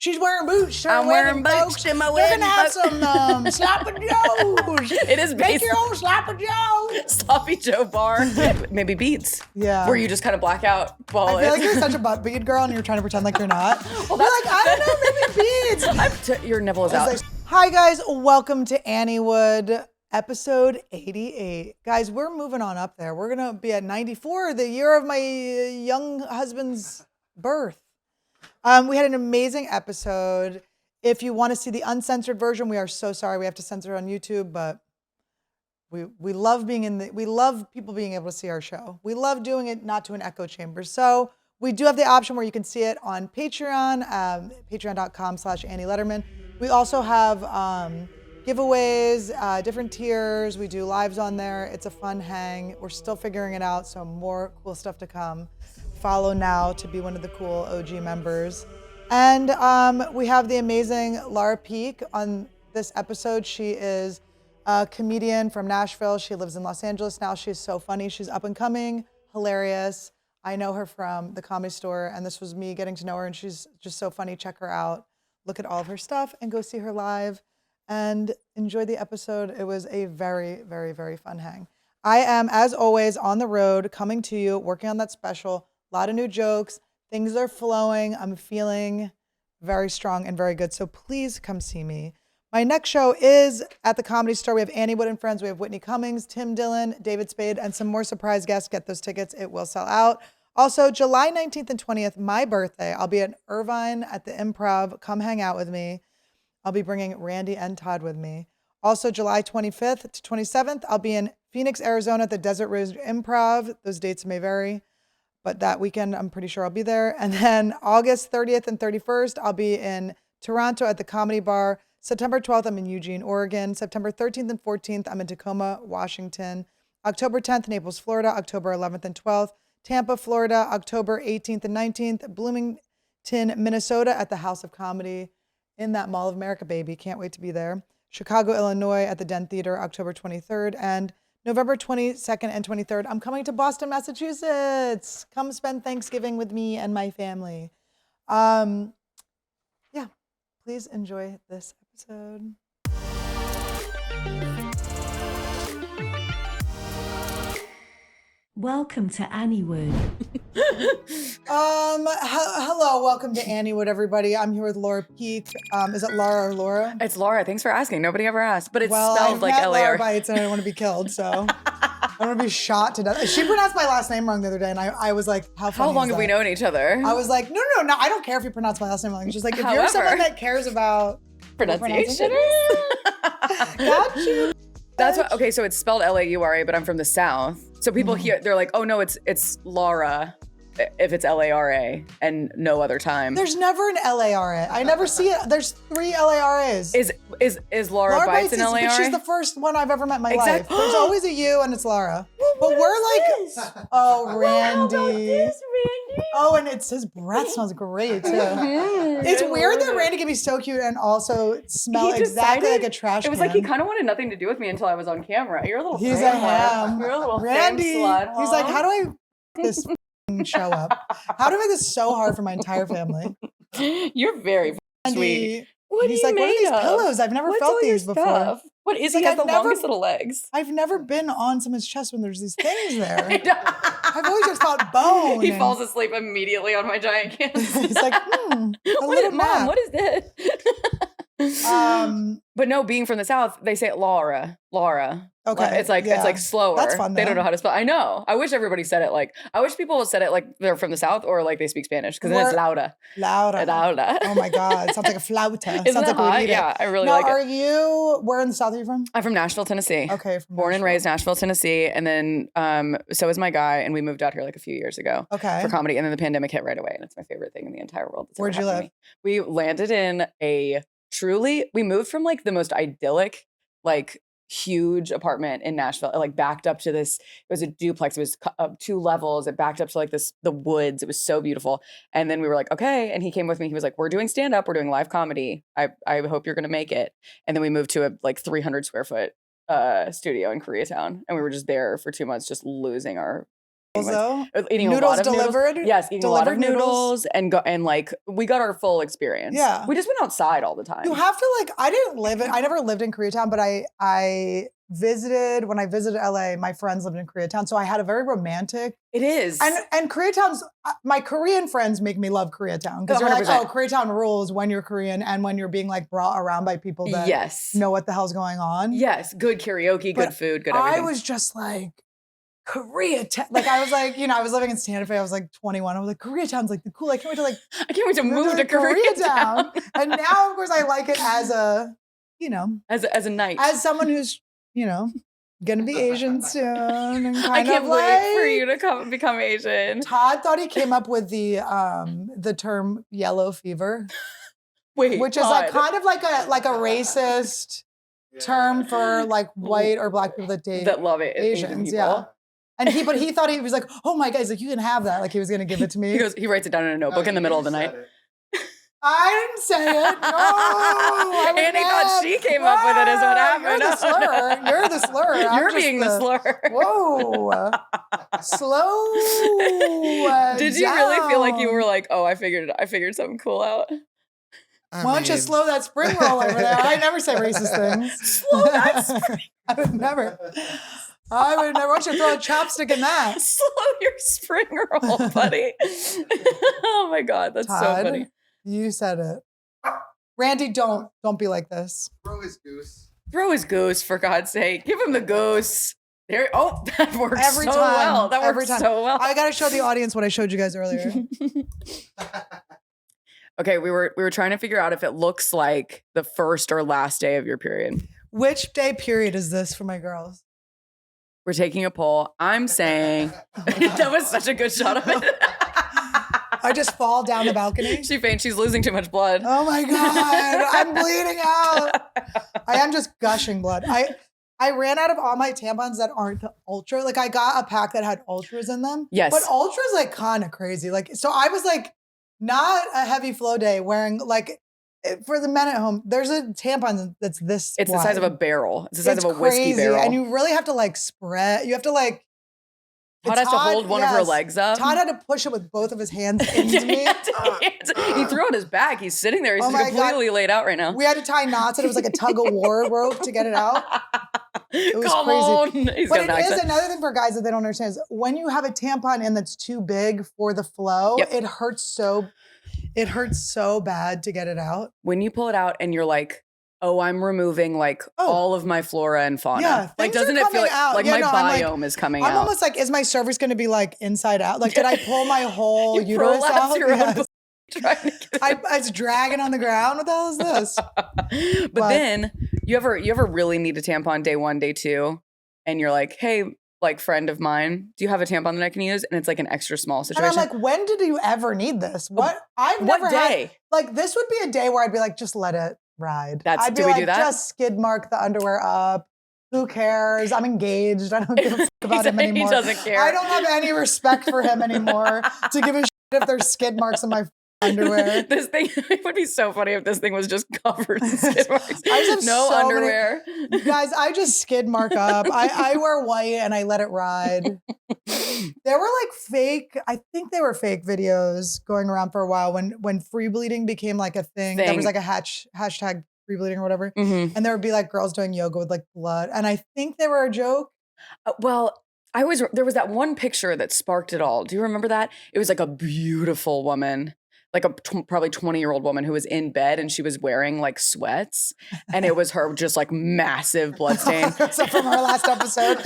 She's wearing boots. I'm wearing boots to my wedding. We're wedding. gonna have some sloppy joes. It is Make your own sloppy joe. Sloppy Joe bar. Maybe beats. Yeah. Where you just kind of black out while I feel like you're such a butt bead girl and you're trying to pretend like you're not. Well, you're like, I don't know, maybe beads. your nipple is out. Like, hi guys, welcome to Anniewood, episode 88. Guys, we're moving on up there. We're gonna be at 94, the year of my young husband's birth. We had an amazing episode. If you want to see the uncensored version, we are so sorry we have to censor it on YouTube, but we love we love people being able to see our show. We love doing it not to an echo chamber. So we do have the option where you can see it on Patreon, patreon.com/Annie Lederman. We also have giveaways, different tiers. We do lives on there. It's a fun hang. We're still figuring it out, so more cool stuff to come. Follow now to be one of the cool OG members. And we have the amazing Laura Peak on this episode. She is a comedian from Nashville. She lives in Los Angeles now. She's so funny. She's up and coming, hilarious. I know her from the Comedy Store, and this was me getting to know her, and she's just so funny. Check her out. Look at all of her stuff and go see her live and enjoy the episode. It was a very, very, very fun hang. I am, as always, on the road, coming to you, working on that special. A lot of new jokes. Things are flowing. I'm feeling very strong and very good. So please come see me. My next show is at the Comedy Store. We have Anniewood and Friends. We have Whitney Cummings, Tim Dillon, David Spade, and some more surprise guests. Get those tickets. It will sell out. Also, July 19th and 20th, my birthday. I'll be at Irvine at the Improv. Come hang out with me. I'll be bringing Randy and Todd with me. Also, July 25th to 27th, I'll be in Phoenix, Arizona at the Desert Rose Improv. Those dates may vary, but that weekend, I'm pretty sure I'll be there. And then August 30th and 31st, I'll be in Toronto at the Comedy Bar. September 12th, I'm in Eugene, Oregon. September 13th and 14th, I'm in Tacoma, Washington. October 10th, Naples, Florida. October 11th and 12th, Tampa, Florida. October 18th and 19th, Bloomington, Minnesota at the House of Comedy in that Mall of America, baby. Can't wait to be there. Chicago, Illinois at the Den Theater, October 23rd. And November 22nd and 23rd, I'm coming to Boston, Massachusetts. Come spend Thanksgiving with me and my family. Yeah, please enjoy this episode. Welcome to Anniewood. Hello, welcome to Anniewood, everybody. I'm here with Laura Peak. Is it Laura or Laura? It's Laura. Thanks for asking. Nobody ever asked, but it's Well, spelled I've like met Laura L-A-R. bites and I don't want to be killed, so I don't want to be shot to death. She pronounced my last name wrong the other day, and I was like, how funny How long is have we that? known each other? I was like, no, I don't care if you pronounce my last name wrong. It's just like, if you're However, someone that cares about pronunciation. Got you. That's what. Okay, so it's spelled L-A-U-R-A, but I'm from the South. So people here, they're like, oh no, it's Laura if it's L-A-R-A and no other time. There's never an L-A-R-A. I never see it. There's 3 L-A-R-As. Is Laura Bites an L-A-R-A? But she's the first one I've ever met in my life. Exactly. There's always a U and it's Laura. But we're like, oh, Randy. How about this, Randy? Oh, and his breath smells great too. It's weird that Randy can be so cute and also smell He exactly decided- like a trash can. It was like he kind of wanted nothing to do with me until I was on camera. You're a little He's fame a ham. You're a little Randy. fame slut, huh? He's like, how do I make this show up? How do I make this so hard for my entire family? You're very sweet. Randy, What he's are like, you what are made these of? pillows? I've never What's felt all your these before. stuff? What is Like, he has I've the never- longest little legs? I've never been on someone's chest when there's these things there. I know. I've always just thought bone. He and falls asleep immediately on my giant canvas. He's like, a What little is, Mom, nap. what is this? But no, being from the South, they say it Laura. Okay, It's like yeah. it's like slower. That's fun, They don't though. know how to spell. I know. I wish everybody said it like. I wish people said it like they're from the South or like they speak Spanish because then it's We're- lauda. Louder. Oh my God. It sounds like a flauta. Isn't Sounds that like we hot? need it. Yeah, I really Now, like it. where in the South are you from? I'm from Nashville, Tennessee. Okay. From Born and Nashville. raised Nashville, Tennessee, and then so is my guy, and we moved out here like a few years ago Okay. for comedy, and then the pandemic hit right away, and it's my favorite thing in the entire world. that's ever Where'd you happened to me. We landed in we moved from like the most idyllic, like huge apartment in Nashville. It like backed up to this, it was a duplex. It was 2 levels. It backed up to like the woods. It was so beautiful. And then we were like, okay. And he came with me. He was like, we're doing stand-up. We're doing live comedy. I hope you're going to make it. And then we moved to a like 300 square foot studio in Koreatown. And we were just there for 2 months, just losing our So Eating noodles a lot of delivered. Noodles. Yes, eating a lot of Delivered noodles and like we got our full experience. Yeah. We just went outside all the time. You have to like. I never lived in Koreatown, but I visited when I visited LA. My friends lived in Koreatown, so I had a very romantic. It is. And Koreatown's my Korean friends make me love Koreatown because you're like, 100%. oh, Koreatown rules when you're Korean and when you're being like brought around by people that know what the hell's going on. Yes, good karaoke, But good food, good everything. I was just like. Koreatown, like I was like, I was living in Santa Fe. I was like 21. I was like, Koreatown's like the cool. I can't wait to move to Koreatown. And now, of course, I like it as a, as a night, as someone who's, gonna be Asian soon. And I can't wait for you to become Asian. Todd thought he came up with the term yellow fever, which is like kind of like a racist term for like white or black people that date that love it, Asians, yeah. And he thought he was like, oh my God, he's like, you can have that. Like he was gonna give it to me. He writes it down in a notebook in the middle of the night. I didn't say it. No. Annie thought she came up with it is what happened. You're the slur. You're the slur. You're being the slur. Whoa. Slow. Did you really feel like you were like, oh, I figured something cool out? Why don't you slow that spring roll over there? I never say racist things. Slow that spring. I would never. Why don't you throw a chopstick in that? Slow your spring roll, buddy. Oh my God, that's Todd, so funny. You said it. Randy, don't be like this. Throw his goose. Throw his goose, for God's sake. Give him the goose. There. Oh, that works every so time. well. That every works time. so well. I gotta show the audience what I showed you guys earlier. Okay, we were trying to figure out if it looks like the first or last day of your period. Which day period is this for my girls? We're taking a poll. I'm saying that was such a good shot of it. I just fall down the balcony. She faints. She's losing too much blood. Oh my God, I'm bleeding out. I am just gushing blood. I ran out of all my tampons that aren't the ultra. Like I got a pack that had ultras in them. Yes. But ultra's like kind of crazy. Like, so I was like, not a heavy flow day wearing like, for the men at home, there's a tampon that's this It's wide. the size of a barrel. It's the size of a whiskey crazy. barrel. And you really have to like spread. You have to like. Todd has to hold one of her legs up. Todd had to push it with both of his hands into me. He threw it his back. He's sitting there. He's completely laid out right now. We had to tie knots and it was like a tug of war rope to get it out. It was Come crazy. on. He's But got it an is accent. another thing for guys that they don't understand is when you have a tampon in that's too big for the flow, Yep. it hurts so bad to get it out. When you pull it out and you're like, oh, I'm removing like all of my flora and fauna. Yeah, like, things are doesn't it feel coming out. like Yeah, my no, I'm biome is coming I'm out? almost like, is my cervix going to be like inside out? Like, did I pull my whole You uterus prolapse out? your own Yes. trying to get I was dragging on the ground. What the hell is this? But then you ever really need a tampon day 1, day 2, and you're like, hey, like friend of mine, do you have a tampon that I can use? And it's like an extra small And situation. I'm like, when did you ever need this? What? I've never what day? had, like, this would be a day where I'd be like, just let it ride. I'd be do we like, do that? just skid mark the underwear up. Who cares? I'm engaged. I don't give a fuck about him anymore. He doesn't care. I don't have any respect for him anymore to give a shit if there's skid marks on my underwear. This thing, it would be so funny if this thing was just covered in skid marks. I just have no so underwear. Guys, I just skid mark up. I wear white and I let it ride. There were like fake, I think they were fake videos going around for a while when free bleeding became like a thing. There was like a hashtag free bleeding or whatever. Mm-hmm. And there would be like girls doing yoga with like blood. And I think they were a joke. Well, there was that one picture that sparked it all. Do you remember that? It was like a beautiful woman, like a probably 20-year-old woman who was in bed and she was wearing like sweats. And it was her just like massive blood stain. So from our last episode.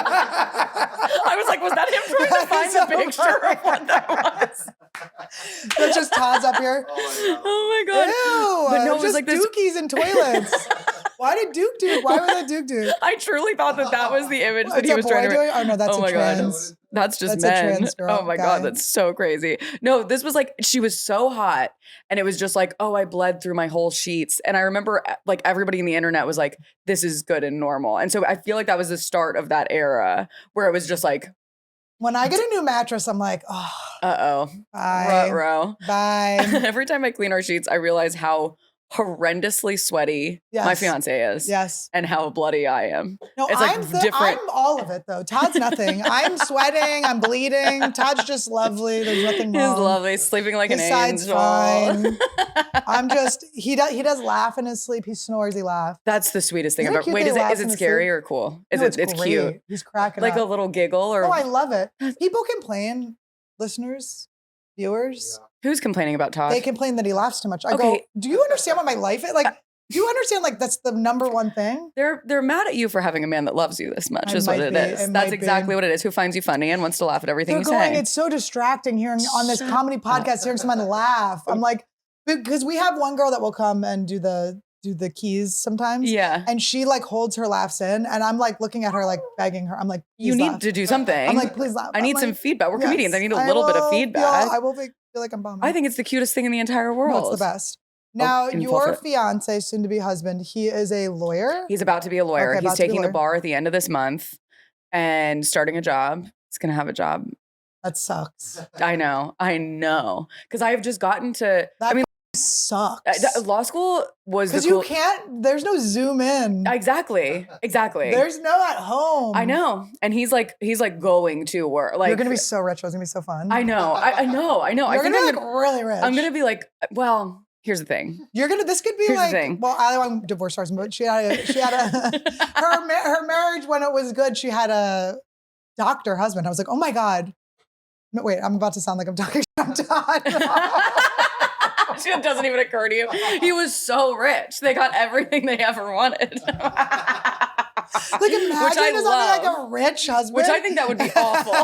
I was like, was that him trying to find the picture of what that was? That's just Todd's up here. Oh my God. Ew. But no, it was just like this. dookies and toilets. Why did Duke do? Why was that Duke do? I truly thought that was the image that It's he a was boy trying to. doing? Oh no, that's Oh a my God. trans. That's just That's a men. trans girl, Oh my guy. God, that's so crazy. No, this was like, she was so hot and it was just like, oh, I bled through my whole sheets. And I remember like everybody in the internet was like, this is good and normal. And so I feel like that was the start of that era where it was just like, when I get a new mattress, I'm like, oh, uh-oh, bye. ruh-roh. Bye. Every time I clean our sheets, I realize how horrendously sweaty my Yes. fiance is. Yes. And how bloody I am. No, It's like different. I'm all of it though. Todd's nothing. I'm sweating. I'm bleeding. Todd's just lovely. There's nothing He's wrong. lovely, sleeping like His an side's angel. fine. I'm just he does laugh in his sleep. He snores. He laughs. That's the sweetest thing Isn't it ever. cute Wait, that he is laughs it in his scary sleep? or cool? No, It's great. cute. He's cracking Like up. a little giggle or Oh, I love it. People complain, listeners, viewers. who's complaining about Todd? They complain that he laughs too much. I Okay. go, do you understand what my life is? Like, do you understand like that's the number one thing? They're mad at you for having a man that loves you this much, It is what might it be. is. It That's might be. exactly what it is. Who finds you funny and wants to laugh at everything They're you going, say. it's so distracting hearing on this comedy podcast, hearing someone laugh. I'm like, because we have one girl that will come and do the keys sometimes. Yeah. And she like holds her laughs in and I'm like looking at her like begging her. I'm like, You please need laugh. to do something. I'm like, please laugh. I I'm need like, some feedback. We're yes, comedians. I need a little bit of feedback. I will feel like I'm bombing. I think it's the cutest thing in the entire world. No, it's the best. Now, in full your fit. fiance, soon to be husband, he is a lawyer. He's about to be a lawyer. Okay, about He's to be a taking the lawyer. bar at the end of this month and starting a job. He's going to have a job. That sucks. I know. Because I have just gotten to, That sucks. law school was the Because cool. you can't, there's no zoom in. Exactly. There's no at home. I know. And he's like going to work. Like, You're going to be so rich. It's going to be so fun. I know. I know. I You're think going to I'm be like really rich. I'm going to be like, well, here's the thing. This could be Here's the like, thing. well, I don't want to divorce her, but she had her marriage when it was good, she had a doctor husband. I was like, oh my God. No, wait, I'm about to sound like I'm talking about Todd. It doesn't even occur to you. He was so rich. They got everything they ever wanted. Like imagine I something love. like a rich husband. Which I think that would be awful.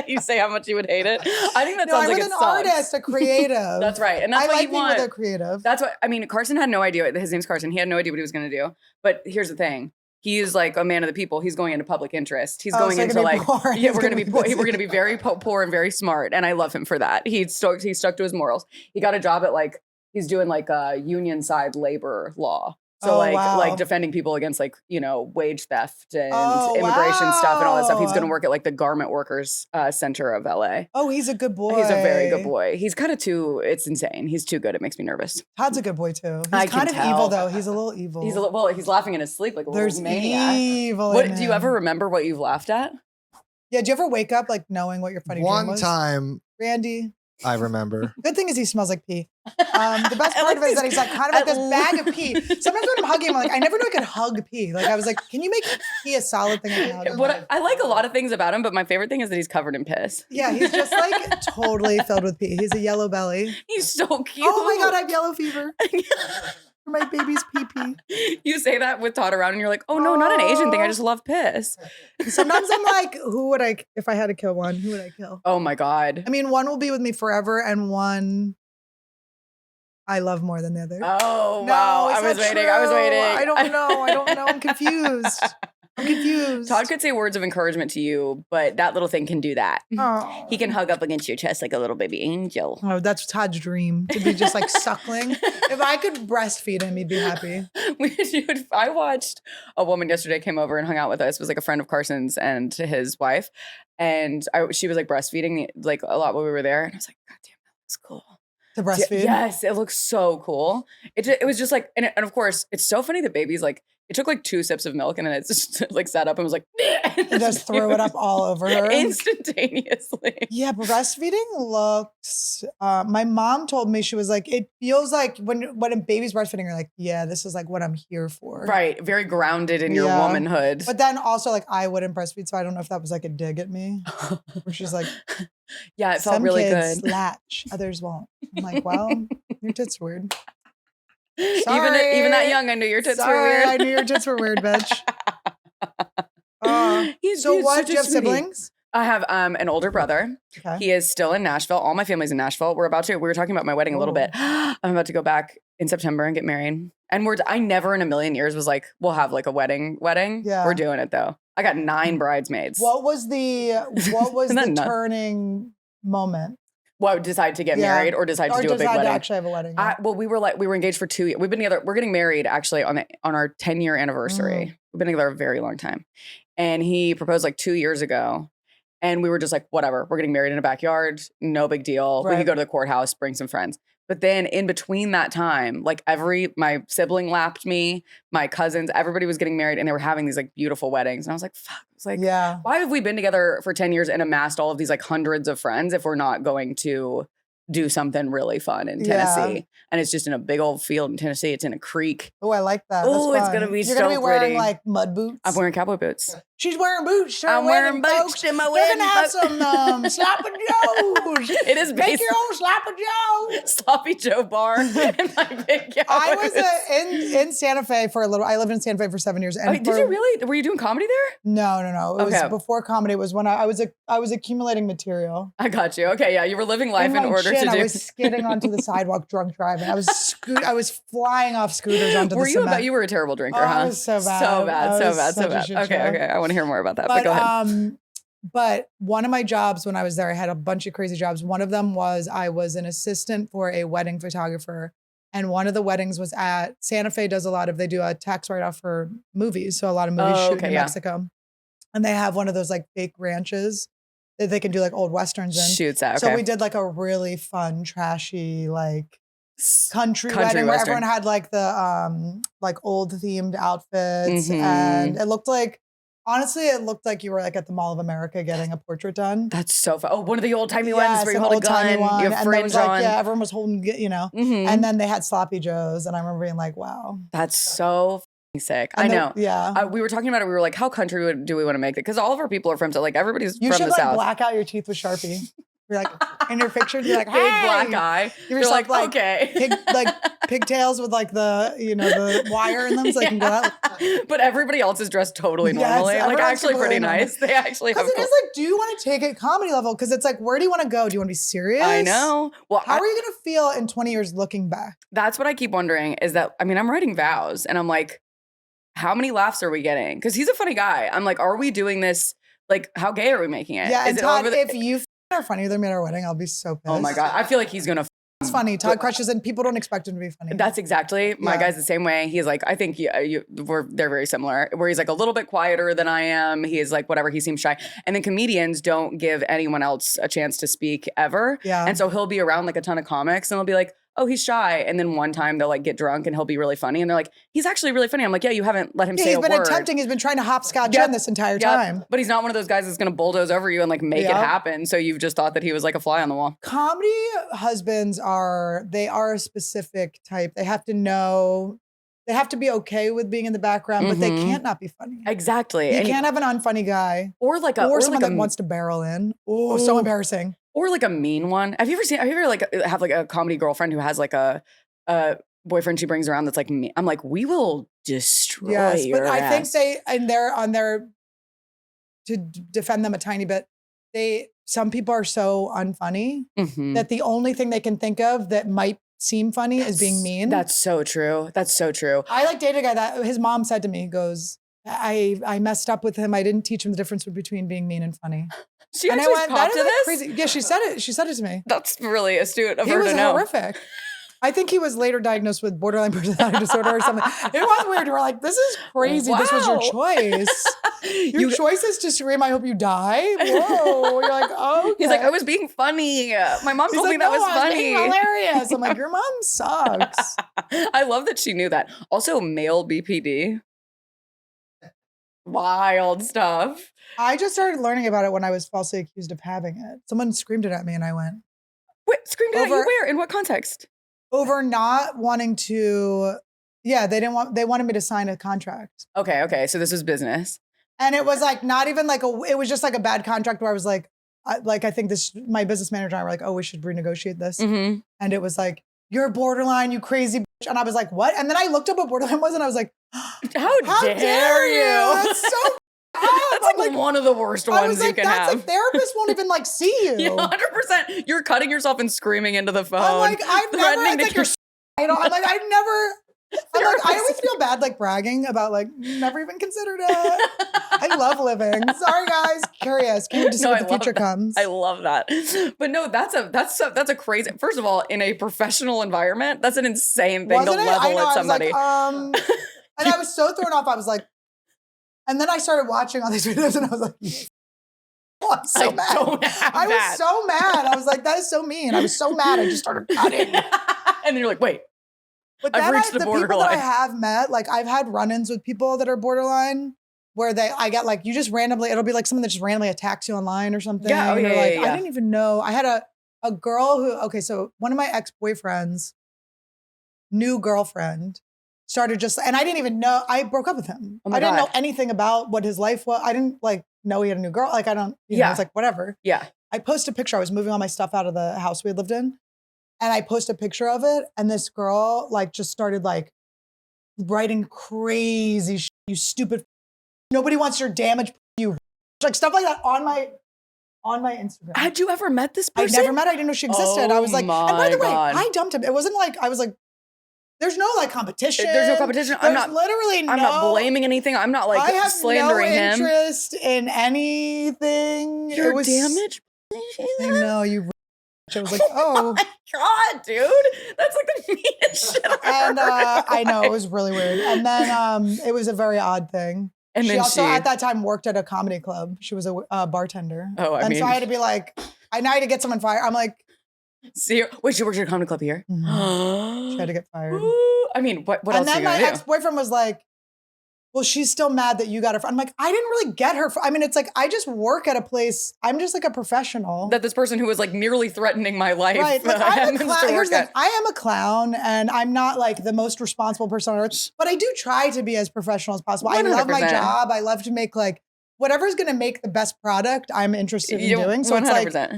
You say how much you would hate it. I think that No, sounds I'm like with it an sucks. artist, a creative. That's right. And that's I what like you being want. with a creative. That's what, I mean, Carson had no idea. His name's Carson. He had no idea what he was going to do. But here's the thing. He's like a man of the people. He's going into public interest. He's going so into you're gonna like, be poor. yeah, He's we're going to gonna be be poor. busy. We're going to be very poor and very smart. And I love him for that. He stuck to his morals. He got a job at like, he's doing like a union side labor law. So Oh, like wow. defending people against like, wage theft and Oh, immigration stuff and all that stuff. He's wow. going to work at like the Garment Workers Center of LA. Oh, he's a good boy. He's a very good boy. He's kind of it's insane. He's too good. It makes me nervous. Todd's a good boy too. He's I kind can of evil tell. though. He's a little evil. He's laughing in his sleep like a There's little maniac. evil. What in do you him. ever remember what you've laughed at? Yeah, do you ever wake up like knowing what your funny dream One was? time Randy. I remember. Good thing is he smells like pee. The best I part like of it is that these- he's like kind of like I this bag of pee. Sometimes when I'm hugging him, I'm like, I never knew I could hug pee. Like I was like, can you make pee a solid thing? I can hug? What I like a lot of things about him, but my favorite thing is that he's covered in piss. Yeah, he's just like totally filled with pee. He's a yellow belly. He's so cute. Oh my God, I have yellow fever. For my baby's pee pee. You say that with Todd around, and you're like, oh no, not an Asian thing. I just love piss. Sometimes I'm like, if I had to kill one, who would I kill? Oh my God. I mean, one will be with me forever and one I love more than the other. Oh No, wow. is I was that waiting. true? I was waiting. I don't know. I'm confused. Todd could say words of encouragement to you, but that little thing can do that. Oh. He can hug up against your chest like a little baby angel. Oh, that's Todd's dream to be just like suckling. If I could breastfeed him, he'd be happy. I watched a woman yesterday came over and hung out with us. It was like a friend of Carson's and his wife. And she was like breastfeeding like a lot while we were there. And I was like, God damn, that looks cool. To breastfeed? Yes, it looks so cool. It was just like, and of course, it's so funny that babies like, it took like 2 sips of milk and then it's just like sat up and was like, And just threw it up all over her. instantaneously. Yeah, breastfeeding looks. My mom told me, she was like, it feels like when a baby's breastfeeding, you're like, yeah, this is like what I'm here for. Right, very grounded in your Yeah. womanhood. But then also like I wouldn't breastfeed, so I don't know if that was like a dig at me. Where she's like, Yeah, it felt some really kids good. latch, others won't. I'm like, well, your tits are weird. Even Sorry. that young, I knew your tits Sorry, were weird. I knew your tits were weird, bitch. He's So he's what? such Do a you have sweetie. siblings? I have an older brother. Okay. He is still in Nashville. All my family's in Nashville. We were talking about my wedding a little bit. I'm about to go back in September and get married. And I never in a million years was like, we'll have like a wedding. Yeah. We're doing it though. I got 9 bridesmaids. What was the Isn't that nuts? turning moment? What, decide to get Yeah. married or decide to Or do a big decide to wedding? actually have a wedding? We were engaged for 2 years. We've been together. We're getting married actually on our 10-year anniversary. We've been together a very long time. And he proposed like 2 years ago. And we were just like, whatever, we're getting married in a backyard. No big deal. We Right. could go to the courthouse, bring some friends. But then in between that time, like my sibling lapped me, my cousins, everybody was getting married and they were having these like beautiful weddings. And I was like, fuck. It's like, Yeah. why have we been together for 10 years and amassed all of these like hundreds of friends if we're not going to do something really fun in Tennessee? Yeah. And it's just in a big old field in Tennessee. It's in a creek. Oh, I like that. Oh, That's it's gonna fun. be You're gonna so be wearing pretty. like mud boots. I'm wearing cowboy boots. She's wearing boots. I'm wearing boots in my You're wedding. gonna have some sloppy joes. It is Make based your own sloppy joe. Sloppy Joe bar in my big cowboy I was boots. in Santa Fe for a little. I lived in Santa Fe for 7 years. And Oh, did for- you really? Were you doing comedy there? No. It was Okay. before comedy. It was when I was accumulating material. I got you. Okay, yeah, you were living life In in my order chin, to do. I was skidding onto the sidewalk drunk driving. I was flying off scooters onto Were the you cement. about? You were a terrible drinker, Oh, huh? I was so bad. So bad. I So was bad. So such a bad. shit Okay. show. Okay. I want to hear more about that. But go ahead. But one of my jobs when I was there, I had a bunch of crazy jobs. One of them was I was an assistant for a wedding photographer. And one of the weddings was at Santa Fe they do a tax write-off for movies. So a lot of movies Oh, shoot okay, in yeah. Mexico. And they have one of those like fake ranches that they can do like old Westerns in. Shoots at. Okay. So we did like a really fun, trashy, like country Country wedding where Western. everyone had like the like old themed outfits. Mhm. And it looked like you were like at the Mall of America getting a portrait done. That's so fun. Oh, one of the old timey Yes, ones where you an hold a old-timey gun, one. you have And there fringe was like, on. yeah, everyone was holding, Mhm. and then they had sloppy joes. And I remember being like, wow. That's so f***ing sick. And I know. Yeah. We were talking about it. We were like, how country do we want to make it? Because all of our people are from, so like everybody's You from should the like South. black out your teeth with Sharpie. You're like, in your picture, you're like, Big hey! black eye. You're You're just like, okay. like pigtails with like the wire in them so they can go out. But everybody else is dressed totally Yes, normally. Like everyone's actually pretty completely normal. nice. They actually have Because it cool- is like, do you want to take it comedy level? Because it's like, where do you want to go? Do you want to be serious? I know. Well, How are you going to feel in 20 years looking back? that's what I keep wondering is that, I mean, I'm writing vows and I'm like, how many laughs are we getting? Because he's a funny guy. I'm like, are we doing this? Like, how gay are we making it? Yeah, Is and it Todd, over the- if you are funnier than me at our wedding, I'll be so pissed. Oh my God. I feel like he's going to It's funny. Todd crushes and people don't expect him to be funny. That's exactly my Yeah. guy's the same way. He's like, I think they're very similar. Where he's like a little bit quieter than I am. He is like whatever. He seems shy. And then comedians don't give anyone else a chance to speak ever. Yeah. And so he'll be around like a ton of comics, and they'll be like, oh, he's shy. And then one time they'll like get drunk and he'll be really funny, and they're like, he's actually really funny. I'm like, yeah, you haven't let him Yeah, say he's a been word. attempting. He's been trying to hopscotch Yep. in this entire Yep. time. But he's not one of those guys that's gonna bulldoze over you and like make it Yep. happen. So you've just thought that he was like a fly on the wall. Comedy husbands are a specific type. They have to know, they have to be okay with being in the background, but they Mhm. can't not be funny. Exactly. You And- can't have an unfunny guy or like a or or someone like that a wants to barrel in. Oh, so Ooh. embarrassing. Or like a mean one. Have you ever like have like a comedy girlfriend who has like a boyfriend she brings around that's like me? I'm like, we will destroy Yes, your but I think ass. to defend them a tiny bit, some people are so unfunny Mhm. that the only thing they can think of that might seem funny is being mean. That's so true. That's so true. I like dated a guy that his mom said to me, he goes, I messed up with him. I didn't teach him the difference between being mean and funny. She And I actually went, that popped is to like this. crazy. Yeah, she said it. She said it to me. That's really astute of He her was to know. horrific. I think he was later diagnosed with borderline personality disorder or something. It was weird. You were like, this is crazy. This was your Wow. choice. Your choice is to scream, I hope you die. Whoa. You're like, oh. He's like, I was being funny. My mom told me that was I was funny. being hilarious. I'm like, your mom sucks. I love that she knew that. Also, male BPD. Wild stuff. I just started learning about it when I was falsely accused of having it. Someone screamed it at me and I went, Wait, screamed at you Over- where? In what context? over not wanting to, they wanted me to sign a contract. Okay. So this was business. And it was like, not even like it was just like a bad contract where I was like, I think my business manager and I were like, oh, we should renegotiate this. Mm-hmm. And it was like, you're borderline, you crazy bitch. And I was like, what? And then I looked up what borderline was and I was like, How dare you? That's so That's like, one of the worst I ones was like, you can that's have. like therapists won't even like see you. Yeah, 100%. You're cutting yourself and screaming into the phone. I'm like, I've never, threatening it's to like you're, I'm like, I've never, I'm like, I always feel bad like bragging about like, never even considered it. I love living. Sorry guys, curious. Can't wait to see No, what I the love future that. comes. I love that. But no, that's a crazy. First of all, in a professional environment, that's an insane thing Wasn't to it? level I know, at I was like, somebody. and I was so thrown off. I was like, and then I started watching all these videos and I was like, I'm so mad. Don't have I that. was so mad. I was like, that is so mean. I was so mad. I just started cutting. And then you're like, wait. But I've then reached the people that I borderline. have met, like I've had run-ins with people that are borderline where I get like, you just randomly, it'll be like someone that just randomly attacks you online or something. Yeah, oh, and yeah, you're like, yeah, I yeah. didn't even know. I had a girl who, okay, so one of my ex-boyfriends, new girlfriend, started just, and I didn't even know, I broke up with him. Oh my I didn't know God. anything about what his life was. I didn't like know he had a new girl. Like I don't, you know, it's like whatever. Yeah. I posted a picture. I was moving all my stuff out of the house we had lived in. And I posted a picture of it. And this girl like just started like writing crazy shit. You stupid. Nobody wants your damage. You like stuff like that on my Instagram. Had you ever met this I person? never met her. I didn't know she existed. I was like, and by the way, I dumped him. It wasn't like, I was like, there's no like competition. There's no competition. I'm not blaming anything. I'm not like I have slandering no him. interest in anything. Your it was damage. I know you. I was like, oh. My God, dude, that's like the meanest shit I've And ever heard. I know it was really weird. And then it was a very odd thing. And She then also at that time worked at a comedy club. She was a bartender. Oh, I and mean, so I had to be like, I now had to get someone fired. I'm like, see, wait, she worked at a comedy club here. she had to get fired. Ooh, I mean, what and else then are you my gonna do? ex-boyfriend was like, well, she's still mad that you got her. I'm like, I didn't really get her. I mean, it's like, I just work at a place. I'm just like a professional. That this person who was like nearly threatening my life. Right. Like, I'm a happens to clown. Here's work the thing. at. I am a clown and I'm not like the most responsible person on earth, but I do try to be as professional as possible. I love my 100%. job. I love to make like whatever's going to make the best product I'm interested in doing. So 100%. it's like,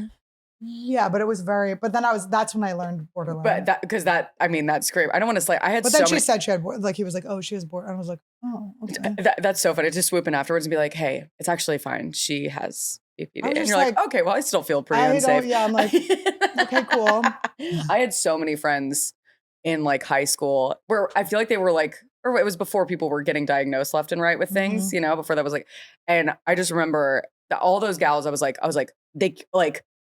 yeah, but it was but then that's when I learned borderline. But I mean, that's great. I don't want to say I had but so then she many. said she had, like, he was like, oh, she has borderline. I was like, oh, okay. That's so funny to swoop in afterwards and be like, hey, it's actually fine. She has BPD. And just you're like, okay, well, I still feel pretty unsafe. Yeah, I'm like, okay, cool. I had so many friends in like high school where I feel like they were like, or it was before people were getting diagnosed left and right with things, you know, before that was like, and I just remember that all those gals, I was like, they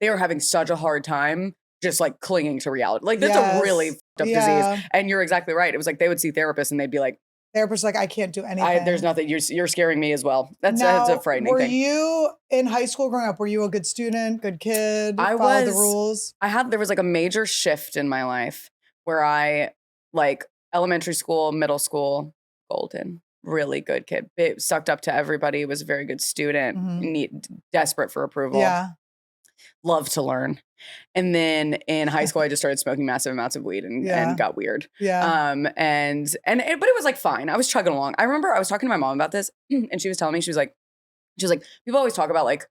are having such a hard time just like clinging to reality. Like that's a really fucked up disease. And you're exactly right. It was like they would see therapists and they'd be like, therapist like, I can't do anything. there's nothing. You're scaring me as well. That's a frightening thing. Were you in high school growing up? Were you a good student, good kid? I followed was. the rules. There was like a major shift in my life where I like elementary school, middle school, golden, really good kid. Sucked up to everybody. Was a very good student. Desperate for approval. Yeah. Loved to learn. And then in high school, I just started smoking massive amounts of weed and got weird. Yeah. But it was like fine. I was chugging along. I remember I was talking to my mom about this, and she was telling me she was like, people always talk about like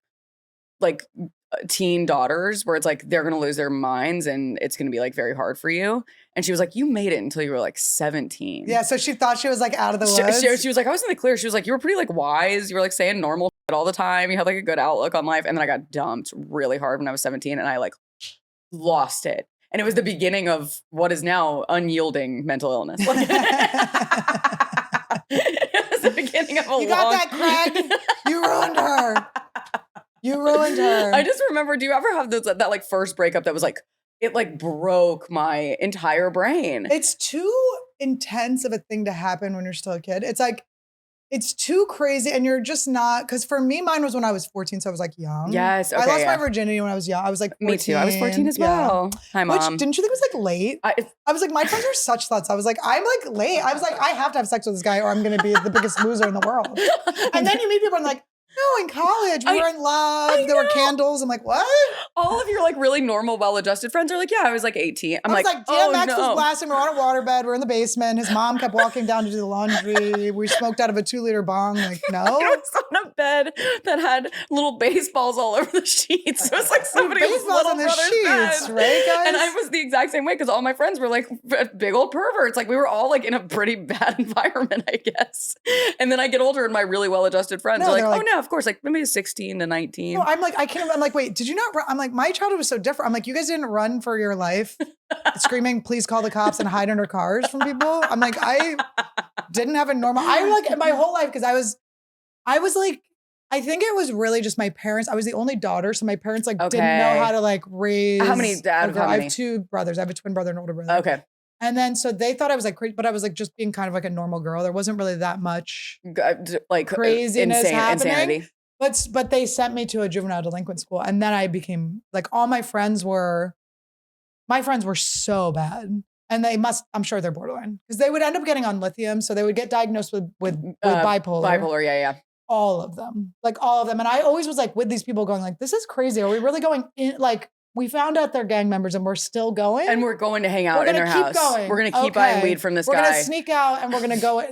teen daughters where it's like they're gonna lose their minds and it's gonna be like very hard for you. And she was like, you made it until you were like 17. Yeah. So she thought she was like out of the woods. She was like, I was in the clear. She was like, you were pretty like wise. You were like saying normal shit all the time. You had like a good outlook on life. And then I got dumped really hard when I was 17 and I like lost it. And it was the beginning of what is now unyielding mental illness. Like, it was the beginning of You got that, Craig? You ruined her. You ruined her. I just remember, do you ever have that like first breakup that was like, it like broke my entire brain? It's too intense of a thing to happen when you're still a kid. It's like, it's too crazy and you're just not, because for me, mine was when I was 14, so I was like young. Yes, okay, I lost my virginity when I was young. I was like 14. Me too. I was 14 as well. Hi, Mom. Which, didn't you think it was like late? I was like, my friends are such sluts. I was like, I'm like late. I was like, I have to have sex with this guy or I'm going to be the biggest loser in the world. And then you meet people and like, no, in college, we were in love. There were candles. I'm like, what? All of your like really normal, well-adjusted friends are like, yeah, I was like 18. I was like, damn, Max was blasting. We're on a waterbed. We're in the basement. His mom kept walking down to do the laundry. We smoked out of a 2-liter bong. Like, no. It was on a bed that had little baseballs all over the sheets. It was like somebody's baseballs on the sheets, bed. right, guys? And I was the exact same way because all my friends were like big old perverts. Like we were all like in a pretty bad environment, I guess. And then I get older and my really well-adjusted friends are like, oh no, of course, like maybe 16 to 19. No, I'm like, I'm like, wait, did you not run? I'm like, my childhood was so different. I'm like, you guys didn't run for your life screaming, please call the cops and hide under cars from people. I'm like, I didn't have a normal, I like my whole life because I was like, I think it was really just my parents. I was the only daughter. So my parents like didn't know how to like raise. How many? I have 2 brothers. I have a twin brother and an older brother. Okay. And then, so they thought I was like crazy, but I was like just being kind of like a normal girl. There wasn't really that much like craziness happening. insanity. But they sent me to a juvenile delinquent school, and then I became like all my friends were so bad, and I'm sure they're borderline because they would end up getting on lithium, so they would get diagnosed with bipolar. Bipolar, yeah. All of them, and I always was like with these people going like, this is crazy. Are we really going in? Like, we found out they're gang members and we're still going. And we're going to hang out in their house. Going. We're going to keep buying weed from this guy. We're going to sneak out and we're going to go.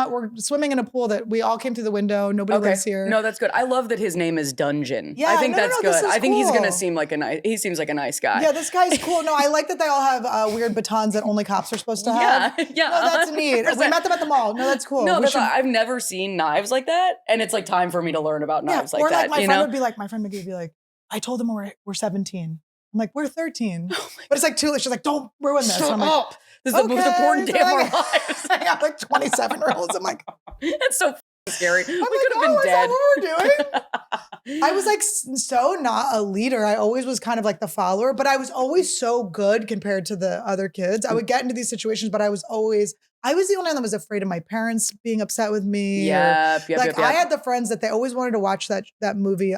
We're swimming in a pool that we all came through the window. Nobody lives here. No, that's good. I love that his name is Dungeon. Yeah, I think that's good. I think he's cool. going to seem like he seems like a nice guy. Yeah, this guy's cool. No, I like that they all have weird batons that only cops are supposed to have. Yeah. No, that's neat. 100%. We met them at the mall. No, that's cool. No, I've never seen knives like that. And it's like time for me to learn about knives like or that. Or like my friend Maggie would be like, I told them we're 17. I'm like, we're 13. But it's like too late. She's like, don't ruin this. Shut I'm like, up. This is the most important day of our lives. I have like 27-year-olds. I'm like, that's so scary. We like, could have been dead. Is that what we're doing? I was like so not a leader. I always was kind of like the follower, but I was always so good compared to the other kids. I would get into these situations, but I was the only one that was afraid of my parents being upset with me. Yep. I had the friends that they always wanted to watch that movie.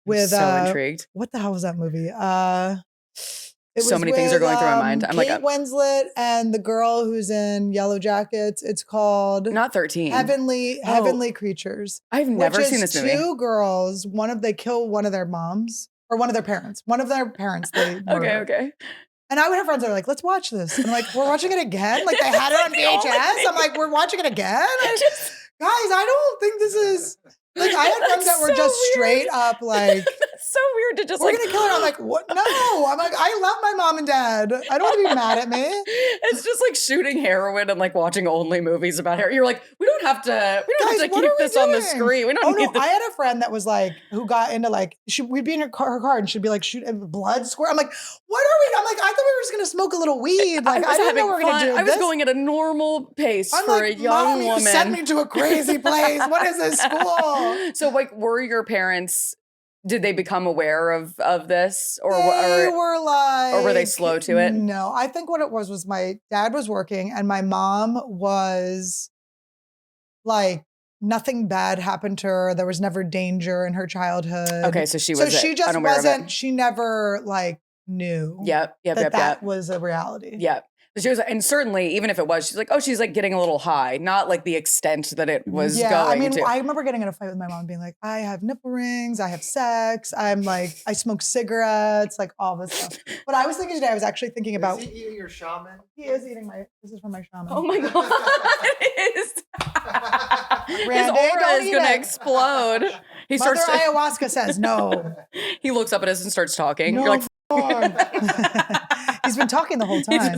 With so intrigued. What the hell was that movie? So many things are going through my mind. I'm Kate Winslet and the girl who's in Yellow Jackets. It's called not 13. Heavenly Creatures. I've never seen this movie. Two girls. They kill one of their moms or one of their parents. One of their parents. They murder. Okay. And I would have friends that are like, let's watch this. And I'm like, we're watching it again? Like they had it on VHS? I'm like, we're watching it again? Guys, I don't think this is... Like I had friends that were just straight up like, that's so weird to just we're gonna kill her. I'm like, what? No. I'm like, I love my mom and dad. I don't want to be mad at me. It's just like shooting heroin and like watching only movies about heroin. You're like, we don't have to keep this on the screen. We don't need this. I had a friend that was like, who got into like, we'd be in her car and she'd be like, blood squirt. I'm like, what are we? I'm like, I thought we were just gonna smoke a little weed. Like I didn't know we were gonna do this. I was going at a normal pace for a young woman. You sent me to a crazy place. What is this school? So like, were your parents, did they become aware of this or were they slow to it? No, I think what it was my dad was working and my mom was like, nothing bad happened to her. There was never danger in her childhood. Okay. So she never like knew that was a reality. Yeah. She was, and certainly, even if it was, she's like, oh, she's like getting a little high, not like the extent that it was going to. I remember getting in a fight with my mom and being like, I have nipple rings, I have sex, I'm like, I smoke cigarettes, like all this stuff. But I was thinking today, I was actually thinking about. Is he eating your shaman? He is eating this is from my shaman. Oh my God. It is. Randy, his aura is going to explode. Mother Ayahuasca says no. He looks up at us and starts talking. No, you're like, he's been talking the whole time.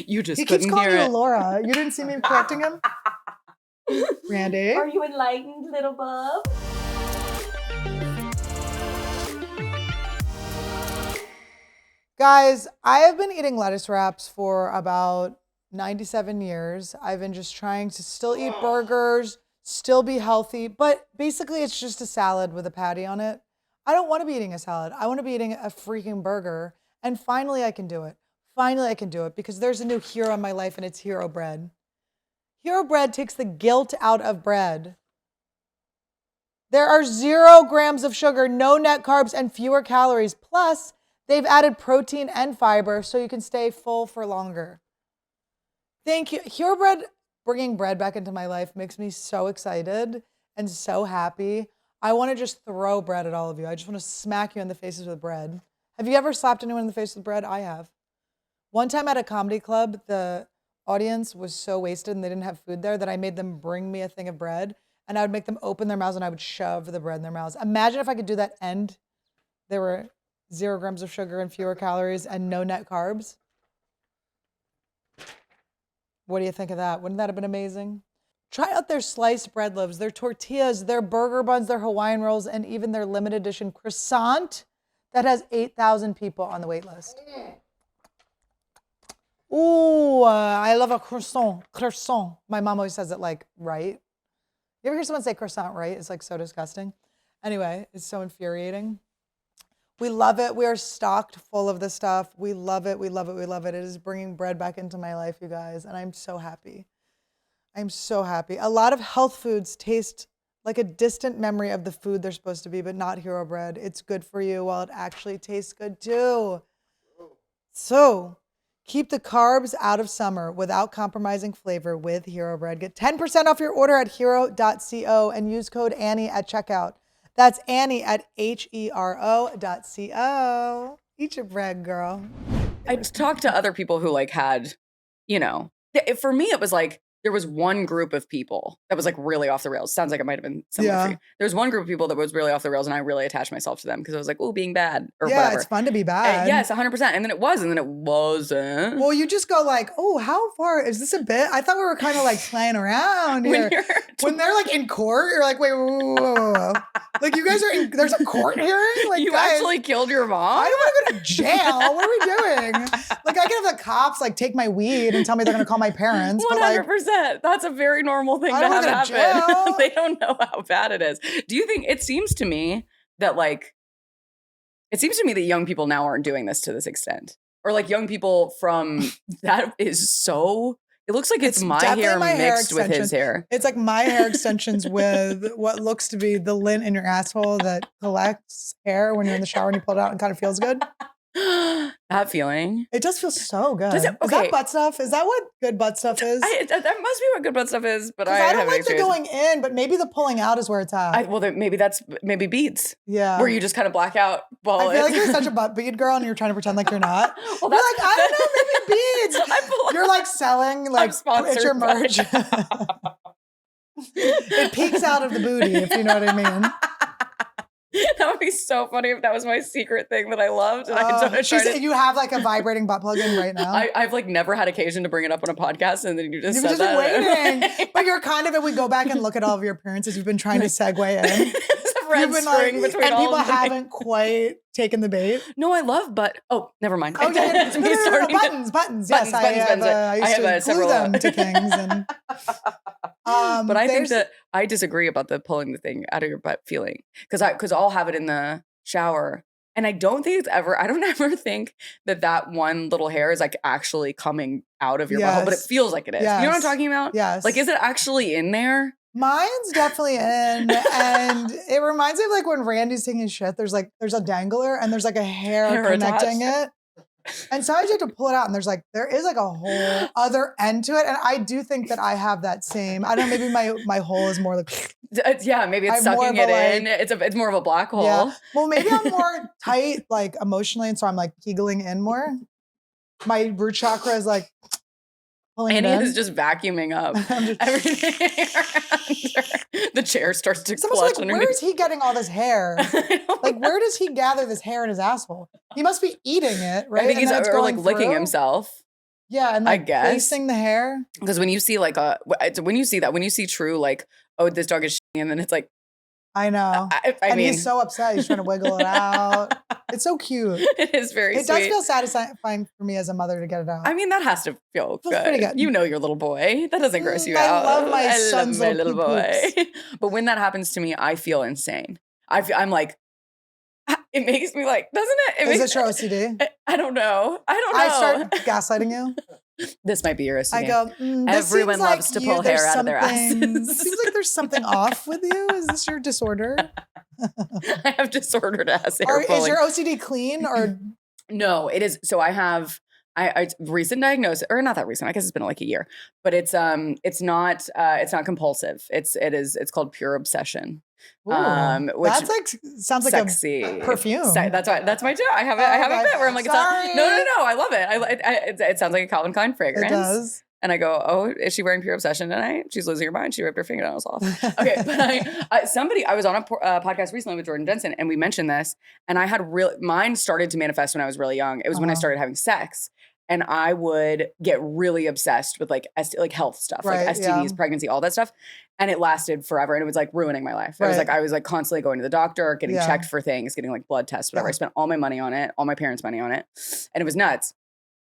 You just he couldn't keeps calling hear you it. Laura. You didn't see me correcting him? Randy? Are you enlightened, little bub? Guys, I have been eating lettuce wraps for about 97 years. I've been just trying to still eat burgers, still be healthy, but basically it's just a salad with a patty on it. I don't want to be eating a salad. I want to be eating a freaking burger. And finally I can do it. Finally I can do it because there's a new hero in my life and it's Hero Bread. Hero Bread takes the guilt out of bread. There are 0 grams of sugar, no net carbs, and fewer calories. Plus, they've added protein and fiber so you can stay full for longer. Thank you. Hero Bread, bringing bread back into my life makes me so excited and so happy. I want to just throw bread at all of you. I just want to smack you in the faces with bread. Have you ever slapped anyone in the face with bread? I have. One time at a comedy club, the audience was so wasted and they didn't have food there that I made them bring me a thing of bread and I would make them open their mouths and I would shove the bread in their mouths. Imagine if I could do that and there were 0 grams of sugar and fewer calories and no net carbs. What do you think of that? Wouldn't that have been amazing? Try out their sliced bread loaves, their tortillas, their burger buns, their Hawaiian rolls, and even their limited edition croissant that has 8,000 people on the wait list. Ooh, I love a croissant. Croissant. My mom always says it like, right? You ever hear someone say croissant right? It's like so disgusting. Anyway, it's so infuriating. We love it. We are stocked full of this stuff. We love it. We love it. We love it. It is bringing bread back into my life, you guys. And I'm so happy. I'm so happy. A lot of health foods taste like a distant memory of the food they're supposed to be, but not hero bread. It's good for you while it actually tastes good too. So keep the carbs out of summer without compromising flavor with Hero Bread. Get 10% off your order at hero.co and use code Annie at checkout. That's Annie at hero.co. Eat your bread, girl. I talked to other people who like had, for me, it was like, there was one group of people that was like really off the rails. Sounds like it might have been similar for you. There was one group of people that was really off the rails and I really attached myself to them because I was like, oh, being bad or whatever. It's fun to be bad. Yes, 100%. And then it was, and then it wasn't. Well, you just go like, oh, how far is this a bit? I thought we were kind of like playing around here. When they're like in court, you're like, wait, whoa. Like you guys are there's a court hearing? Like you guys, actually killed your mom? I don't want to go to jail. What are we doing? Like I can have the cops like take my weed and tell me they're going to call my parents. 100%. That's a very normal thing to have happen. They don't know how bad it is. Do you think, it seems to me that young people now aren't doing this to this extent. Or like young people from, that is so, it looks like it's my hair mixed with his hair. It's like my hair extensions with what looks to be the lint in your asshole that collects hair when you're in the shower and you pull it out and kind of feels good. That feeling. It does feel so good. Does it? Okay. Is that butt stuff? Is that what good butt stuff is? That must be what good butt stuff is, but I don't like the going in, but maybe the pulling out is where it's at. Maybe beads. Yeah. Where you just kind of black out. I feel like you're such a butt bead girl and you're trying to pretend like you're not. Well, you're like, I don't know, maybe beads. You're like selling, like, it's your merch. It peeks out of the booty, if you know what I mean. That would be so funny if that was my secret thing that I loved. And you have like a vibrating butt plug in right now. I've like never had occasion to bring it up on a podcast, and then you just said that. Waiting. But you're kind of, if we go back and look at all of your appearances, you've been trying to segue in. Red string between and all people of them. Haven't quite taken the bait. No, I love never mind. Oh, yeah. Buttons. Yes, I used to glue them to things. And, but I think that I disagree about the pulling the thing out of your butt feeling because I'll have it in the shower. And I don't ever think that one little hair is like actually coming out of your butthole, but it feels like it is. Yes. You know what I'm talking about? Yes. Like, is it actually in there? Mine's definitely in, and it reminds me of like when Randy's taking his shit. There's a dangler, and there's like a hair connecting it, and sometimes you have to pull it out, and there is like a whole other end to it. And I do think that I have that same. I don't know. Maybe my hole is more like maybe it's sucking it in. It's more of a black hole. Yeah. Well, maybe I'm more tight like emotionally, and so I'm like giggling in more. My root chakra is like. Annie is just vacuuming up everything around her. The chair starts to clutch underneath. Where is he getting all this hair? Like, where does he gather this hair in his asshole? He must be eating it, right? I think he's licking himself. Yeah, and like placing the hair. Because when you see when you see true like, oh, this dog is shitting, and then it's like, I know. I mean, he's so upset. He's trying to wiggle it out. It's so cute. It is very sweet. It does feel satisfying for me as a mother to get it out. I mean, that has to feel good. Pretty good. You know your little boy. That doesn't gross you out. I love my son's little boy. But when that happens to me, I feel insane. I'm like, it makes me like, doesn't it? Is it your OCD? I don't know. I start gaslighting you. this might be your OCD. I go, everyone loves to pull hair out of their asses. It seems like there's something off with you. Is this your disorder? I have disordered ass hair pulling. Is your OCD clean or? No, it is. So I have I recent diagnosis, or not that recent. I guess it's been like a year, but it's not compulsive. It's called pure obsession. Ooh, which that's like sounds like sexy a perfume. That's my joke. I have a bit where I'm like, no, I love it. It sounds like a Calvin Klein fragrance. It does. And I go, oh, is she wearing pure obsession tonight? She's losing her mind. She ripped her fingernails off. Okay, but I was on a podcast recently with Jordan Jensen, and we mentioned this, and I had mine started to manifest when I was really young. It was when I started having sex. And I would get really obsessed with like health stuff, like STDs, pregnancy, all that stuff. And it lasted forever. And it was like ruining my life. Right. I was like constantly going to the doctor, getting checked for things, getting like blood tests, whatever. I spent all my money on it, all my parents' money on it. And it was nuts.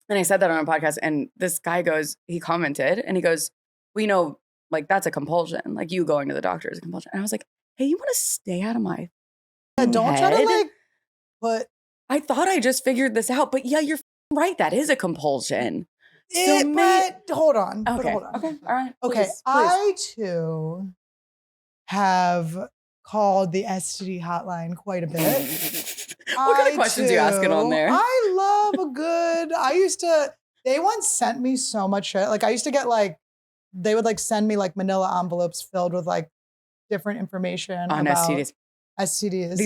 And I said that on a podcast, and this guy he commented, and he goes, well, like that's a compulsion. Like you going to the doctor is a compulsion. And I was like, hey, you want to stay out of my don't head? Try to like put. I thought I just figured this out, but yeah, you're right. That is a compulsion. But hold on. Okay. Hold on. Okay. All right. Okay. Please. I too have called the STD hotline quite a bit. What kind of questions are you asking on there? I love a good, they once sent me so much shit. Like I used to get like, they would like send me like manila envelopes filled with like different information On about STDs. STDs.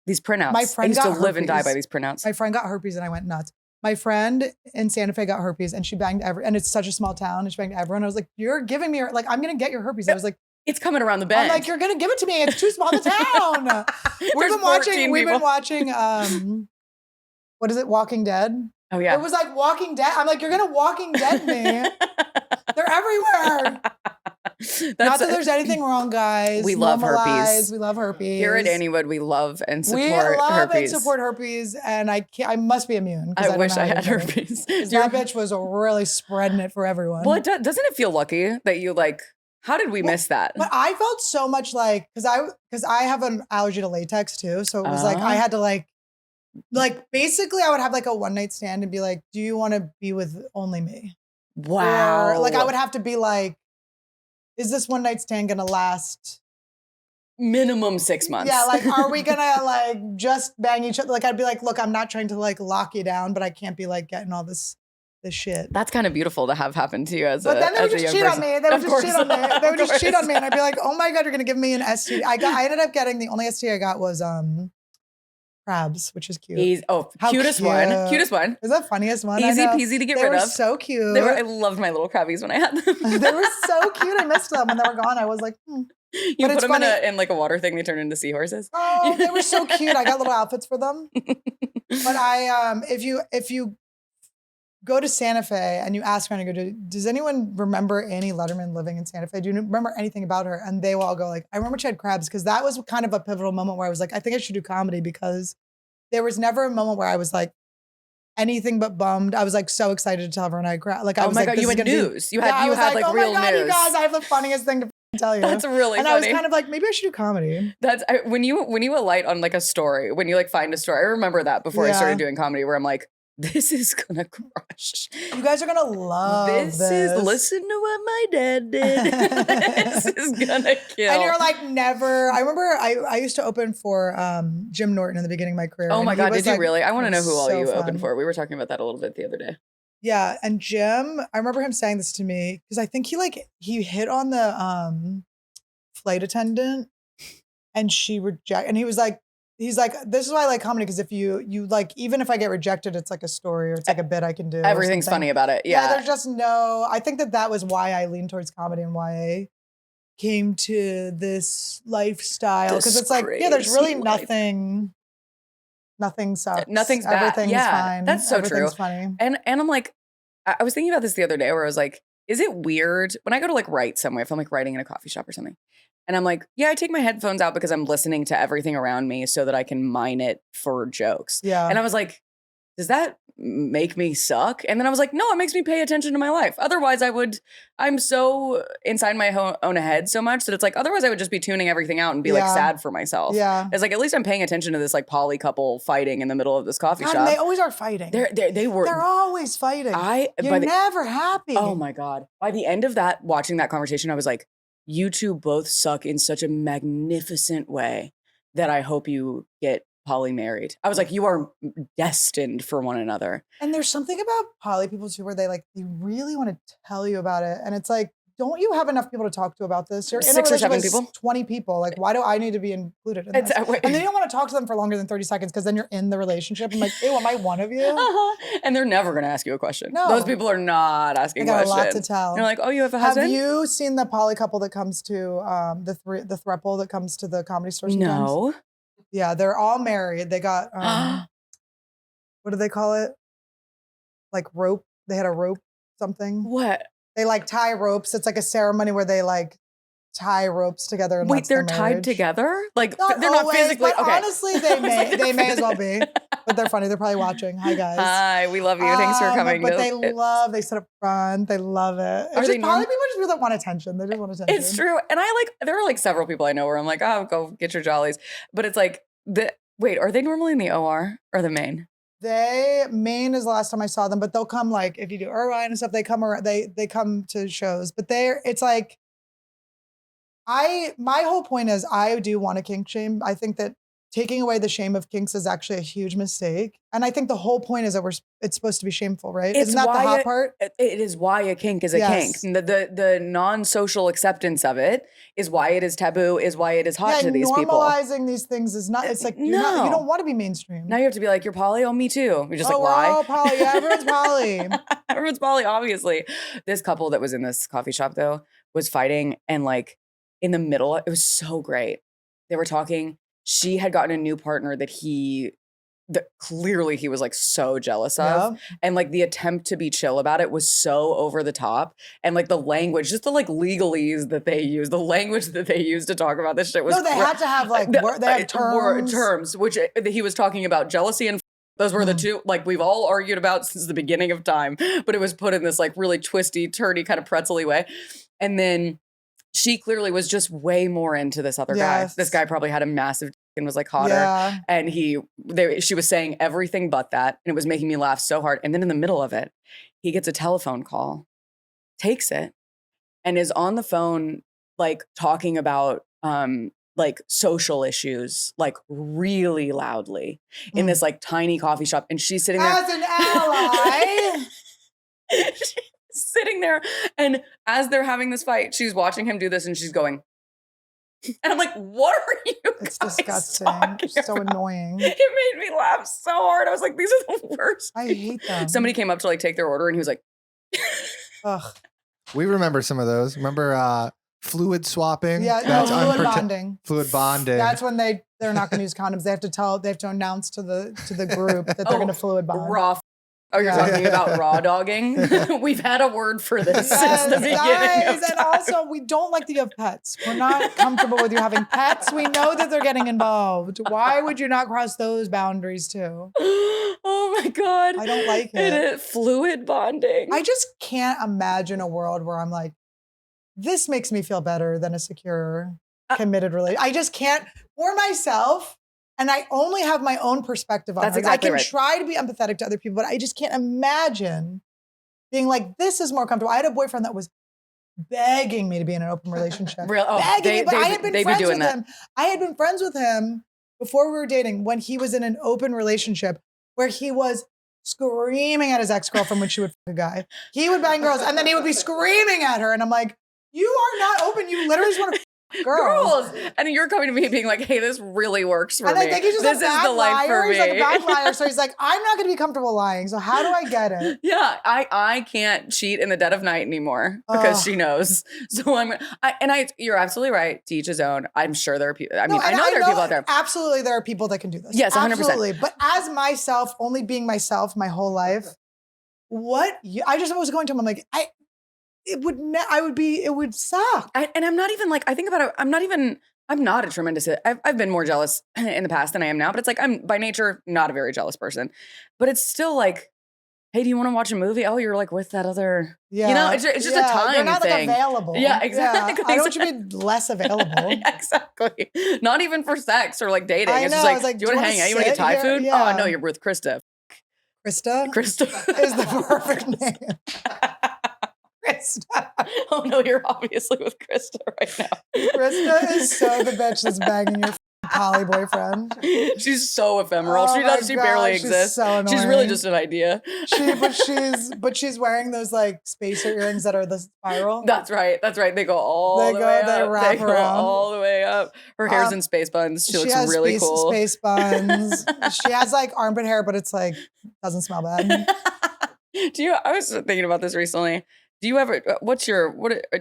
These printouts. My friend I used to got live and die herpes. by these printouts. My friend got herpes and I went nuts. My friend in Santa Fe got herpes and she banged and it's such a small town and she banged everyone. I was like, you're giving me, like, I'm going to get your herpes. I was like, it's coming around the bend. I'm like, you're going to give it to me. It's too small of a town. We've been watching, what is it? Walking Dead. Oh yeah. It was like Walking Dead. I'm like, you're going to Walking Dead me. They're everywhere. Not that there's anything wrong, guys. We love herpes. We love herpes. Here at Anniewood, we love and support herpes. We love herpes. and support herpes, and I must be immune. I wish I had herpes. That bitch was really spreading it for everyone. Well, doesn't it feel lucky that you like? How did we miss that? But I felt so much like because I have an allergy to latex too, so it was like I had to like basically I would have like a one night stand and be like, "Do you want to be with only me?" Wow. Or like I would have to be like, is this one night stand gonna last minimum 6 months? Yeah, like are we gonna like just bang each other? Like I'd be like, look, I'm not trying to like lock you down, but I can't be like getting all this shit. That's kind of beautiful to have happen to you as but a then they would as a just young cheat person. on me. They would Of just course. cheat on me. They would Of just cheat course. on me, and I'd be like, oh my god, you're gonna give me an STD. I ended up getting the only STD I got was crabs, which is cute. Cutest one. Cutest one. Is that funniest one? Easy peasy to get rid of. They were so cute. I loved my little crabbies when I had them. They were so cute. I missed them when they were gone. I was like, You but put them in like a water thing, they turn into seahorses. Oh, they were so cute. I got little outfits for them. But if you go to Santa Fe and you ask around, does anyone remember Annie Lederman living in Santa Fe? Do you remember anything about her? And they will all go like, I remember she had crabs, because that was kind of a pivotal moment where I was like, I think I should do comedy, because there was never a moment where I was like anything but bummed. I was like so excited to tell everyone I had crabs. Like I was my like, God, this you is had gonna news. Be, You had like oh real my God, news. you guys, I have the funniest thing to tell you. That's really and funny. I was kind of like, maybe I should do comedy. That's when you alight on like a story, when you like find a story. I remember that before I started doing comedy, where I'm like, this is gonna crush. You guys are gonna love this. Listen to what my dad did. This is gonna kill. And you're like, never. I remember I used to open for Jim Norton in the beginning of my career. Oh my God, did you really? I want to know who all so you fun. opened for. We were talking about that a little bit the other day. Yeah, and Jim, I remember him saying this to me, because I think he hit on the flight attendant, and she rejected, and he's like, this is why I like comedy, because if you like, even if I get rejected, it's like a story, or it's like a bit I can do. Everything's funny about it. Yeah. There's just I think that was why I leaned towards comedy and why I came to this lifestyle, because it's like, there's really nothing sucks. Nothing's bad. Everything's fine. That's so Everything's true. funny. And I'm like, I was thinking about this the other day, where I was like, is it weird when I go to like write somewhere, if I'm like writing in a coffee shop or something, and I'm like, yeah, I take my headphones out because I'm listening to everything around me so that I can mine it for jokes. Yeah. And I was like, does that make me suck? And then I was like, no, it makes me pay attention to my life. Otherwise I'm so inside my own head so much that it's like, otherwise I would just be tuning everything out and be like sad for myself. Yeah. It's like, at least I'm paying attention to this like poly couple fighting in the middle of this coffee shop. And they always are fighting. They're always fighting. You're never happy. Oh my God. By the end of that, watching that conversation, I was like, you two both suck in such a magnificent way that I hope you get poly married. I was like, you are destined for one another. And there's something about poly people too, where they really want to tell you about it. And it's like, don't you have enough people to talk to about this? You're in 6 a or 7 relationship with people. 20 people. Like, why do I need to be included in this? And then you don't want to talk to them for longer than 30 seconds, because then you're in the relationship. I'm like, ew, am I one of you? And they're never going to ask you a question. No. Those people are not asking They got questions. a lot to tell. You're like, oh, you have a husband? Have you seen the poly couple that comes to the throuple that comes to the Comedy Store sometimes? No. Yeah, they're all married. They got what do they call it? Like rope. They had a rope something. What? They like tie ropes. It's like a ceremony where they like tie ropes together. And Wait, that's they're their tied marriage. together? Like Not they're not always, physically but okay. honestly, they may as well be. But they're funny. They're probably watching. Hi guys. Hi, we love you. Thanks for coming. But they sit up front. They love it. It's just poly people just really want attention. They just want attention. It's true. And there are like several people I know where I'm like, oh, go get your jollies. But it's like wait, are they normally in the OR or the main? Maine is the last time I saw them, but they'll come, like if you do Irvine and stuff, they come around, they come to shows. But it's like, My whole point is I do want to kink shame. I think that taking away the shame of kinks is actually a huge mistake. And I think the whole point is that it's supposed to be shameful, right? Isn't that the hot part? It is why a kink is a Yes. kink. The non-social acceptance of it is why it is taboo, is why it is hot to these people. Normalizing these things is not, it's like, you don't want to be mainstream. Now you have to be like, you're poly? Oh, me too. You're just like, we're why? all poly. Yeah, everyone's poly. Everyone's poly, obviously. This couple that was in this coffee shop, though, was fighting. And like in the middle, it was so great. They were talking. She had gotten a new partner that clearly he was like so jealous of. Yeah. And like the attempt to be chill about it was so over the top. And like the language, just the like legalese that they use, the language that they used to talk about this shit was. No, they had to have like, they have terms. Terms, which he was talking about jealousy and those were the two, like we've all argued about since the beginning of time, but it was put in this like really twisty, turdy kind of pretzel-y way. And then she clearly was just way more into this other guy. This guy probably had a massive and was like hotter. Yeah. And she was saying everything but that. And it was making me laugh so hard. And then in the middle of it, he gets a telephone call, takes it, and is on the phone, like talking about like social issues, like really loudly in this like tiny coffee shop. And she's sitting there. As an ally. She's sitting there, and as they're having this fight, she's watching him do this, and she's going, and I'm like, what are you It's guys disgusting. talking It's so about? annoying. It made me laugh so hard. I was like, these are the worst. I hate them. Somebody came up to like take their order, and he was like, Ugh. We remember some of those. Remember fluid swapping? Yeah, That's fluid bonding. Fluid bonding. That's when they're not going to use condoms. They have to announce to the group that they're going to fluid bond. raw. Oh, you're talking about raw dogging? We've had a word for this since the beginning guys, of and time. also we don't like that you have pets. We're not comfortable with you having pets. We know that they're getting involved. Why would you not cross those boundaries too? Oh my God. I don't like It it. is fluid bonding. I just can't imagine a world where I'm like, this makes me feel better than a secure, committed relationship. I just can't for myself. And I only have my own perspective on That's it. exactly I can right. try to be empathetic to other people, but I just can't imagine being like, this is more comfortable. I had a boyfriend that was begging me to be in an open relationship. Real? Oh, begging me, but I had they been be friends doing with that. him. I had been friends with him before we were dating when he was in an open relationship where he was screaming at his ex-girlfriend when she would fuck a guy. He would bang girls and then he would be screaming at her. And I'm like, you are not open. You literally just want to fuck girls. And you're coming to me being like, hey, this really works for And me. I think he's just this a bad is the life liar. for me. He's like a bad liar. So he's like, I'm not going to be comfortable lying. So how do I get it? Yeah, I can't cheat in the dead of night anymore because she knows. So you're absolutely right. To each his own. I'm sure there are people. I know there are people out there. Absolutely, there are people that can do this. Yes, 100%. Absolutely. But as myself, only being myself my whole life, I just was going to him. I'm like, it would suck. And I'm not even like, I think about it. I'm not a tremendous, I've been more jealous in the past than I am now, but it's like, I'm by nature not a very jealous person, but it's still like, hey, do you want to watch a movie? Oh, you're like with that other, Yeah. you know, it's just a time You're not thing. like available. Yeah, exactly. I don't want you to be less available. Yeah, exactly. Not even for sex or like dating. I It's know, just I was like, like, do you want to hang out? You want to get sit Thai here? food? Yeah. Oh, no, you're with Krista. Krista Krista is the perfect name. Krista. Oh no, you're obviously with Krista right now. Krista is so the bitch that's banging your poly boyfriend. She's so ephemeral. Oh my She God, barely she's exists. so She's really annoying. just an idea. But she's wearing those like spacer earrings that are the spiral. That's right. They go all They the go- way they up. wrap They go around. all the way up. Her hair's in space buns. She looks has really cool. space buns. She has like armpit hair, but it's like doesn't smell bad. I was thinking about this recently. Do you ever,